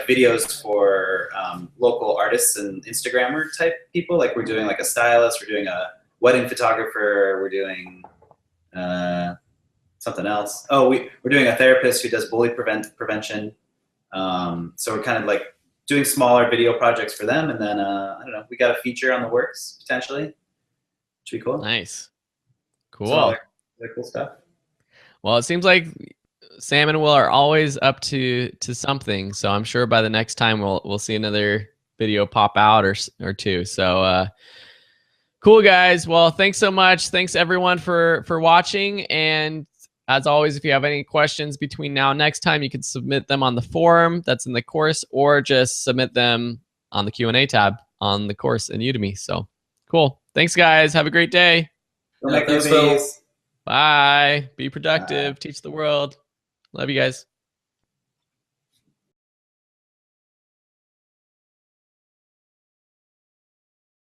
videos for local artists and Instagrammer type people. We're doing a stylist, we're doing a wedding photographer, we're doing something else. Oh, we're doing a therapist who does bully prevention. So we're kind of doing smaller video projects for them, and then I don't know, we got a feature on the works potentially. Should be cool. Nice, cool. So other cool stuff. Well, it seems like Sam and Will are always up to something, so I'm sure by the next time we'll see another video pop out or two. So cool, guys. Well, thanks so much. Thanks everyone for watching. And as always, if you have any questions between now and next time, you can submit them on the forum that's in the course, or just submit them on the Q&A tab on the course in Udemy. So cool. Thanks, guys. Have a great day. Thanks, Phil. Bye. Be productive. Bye. Teach the world. Love you guys.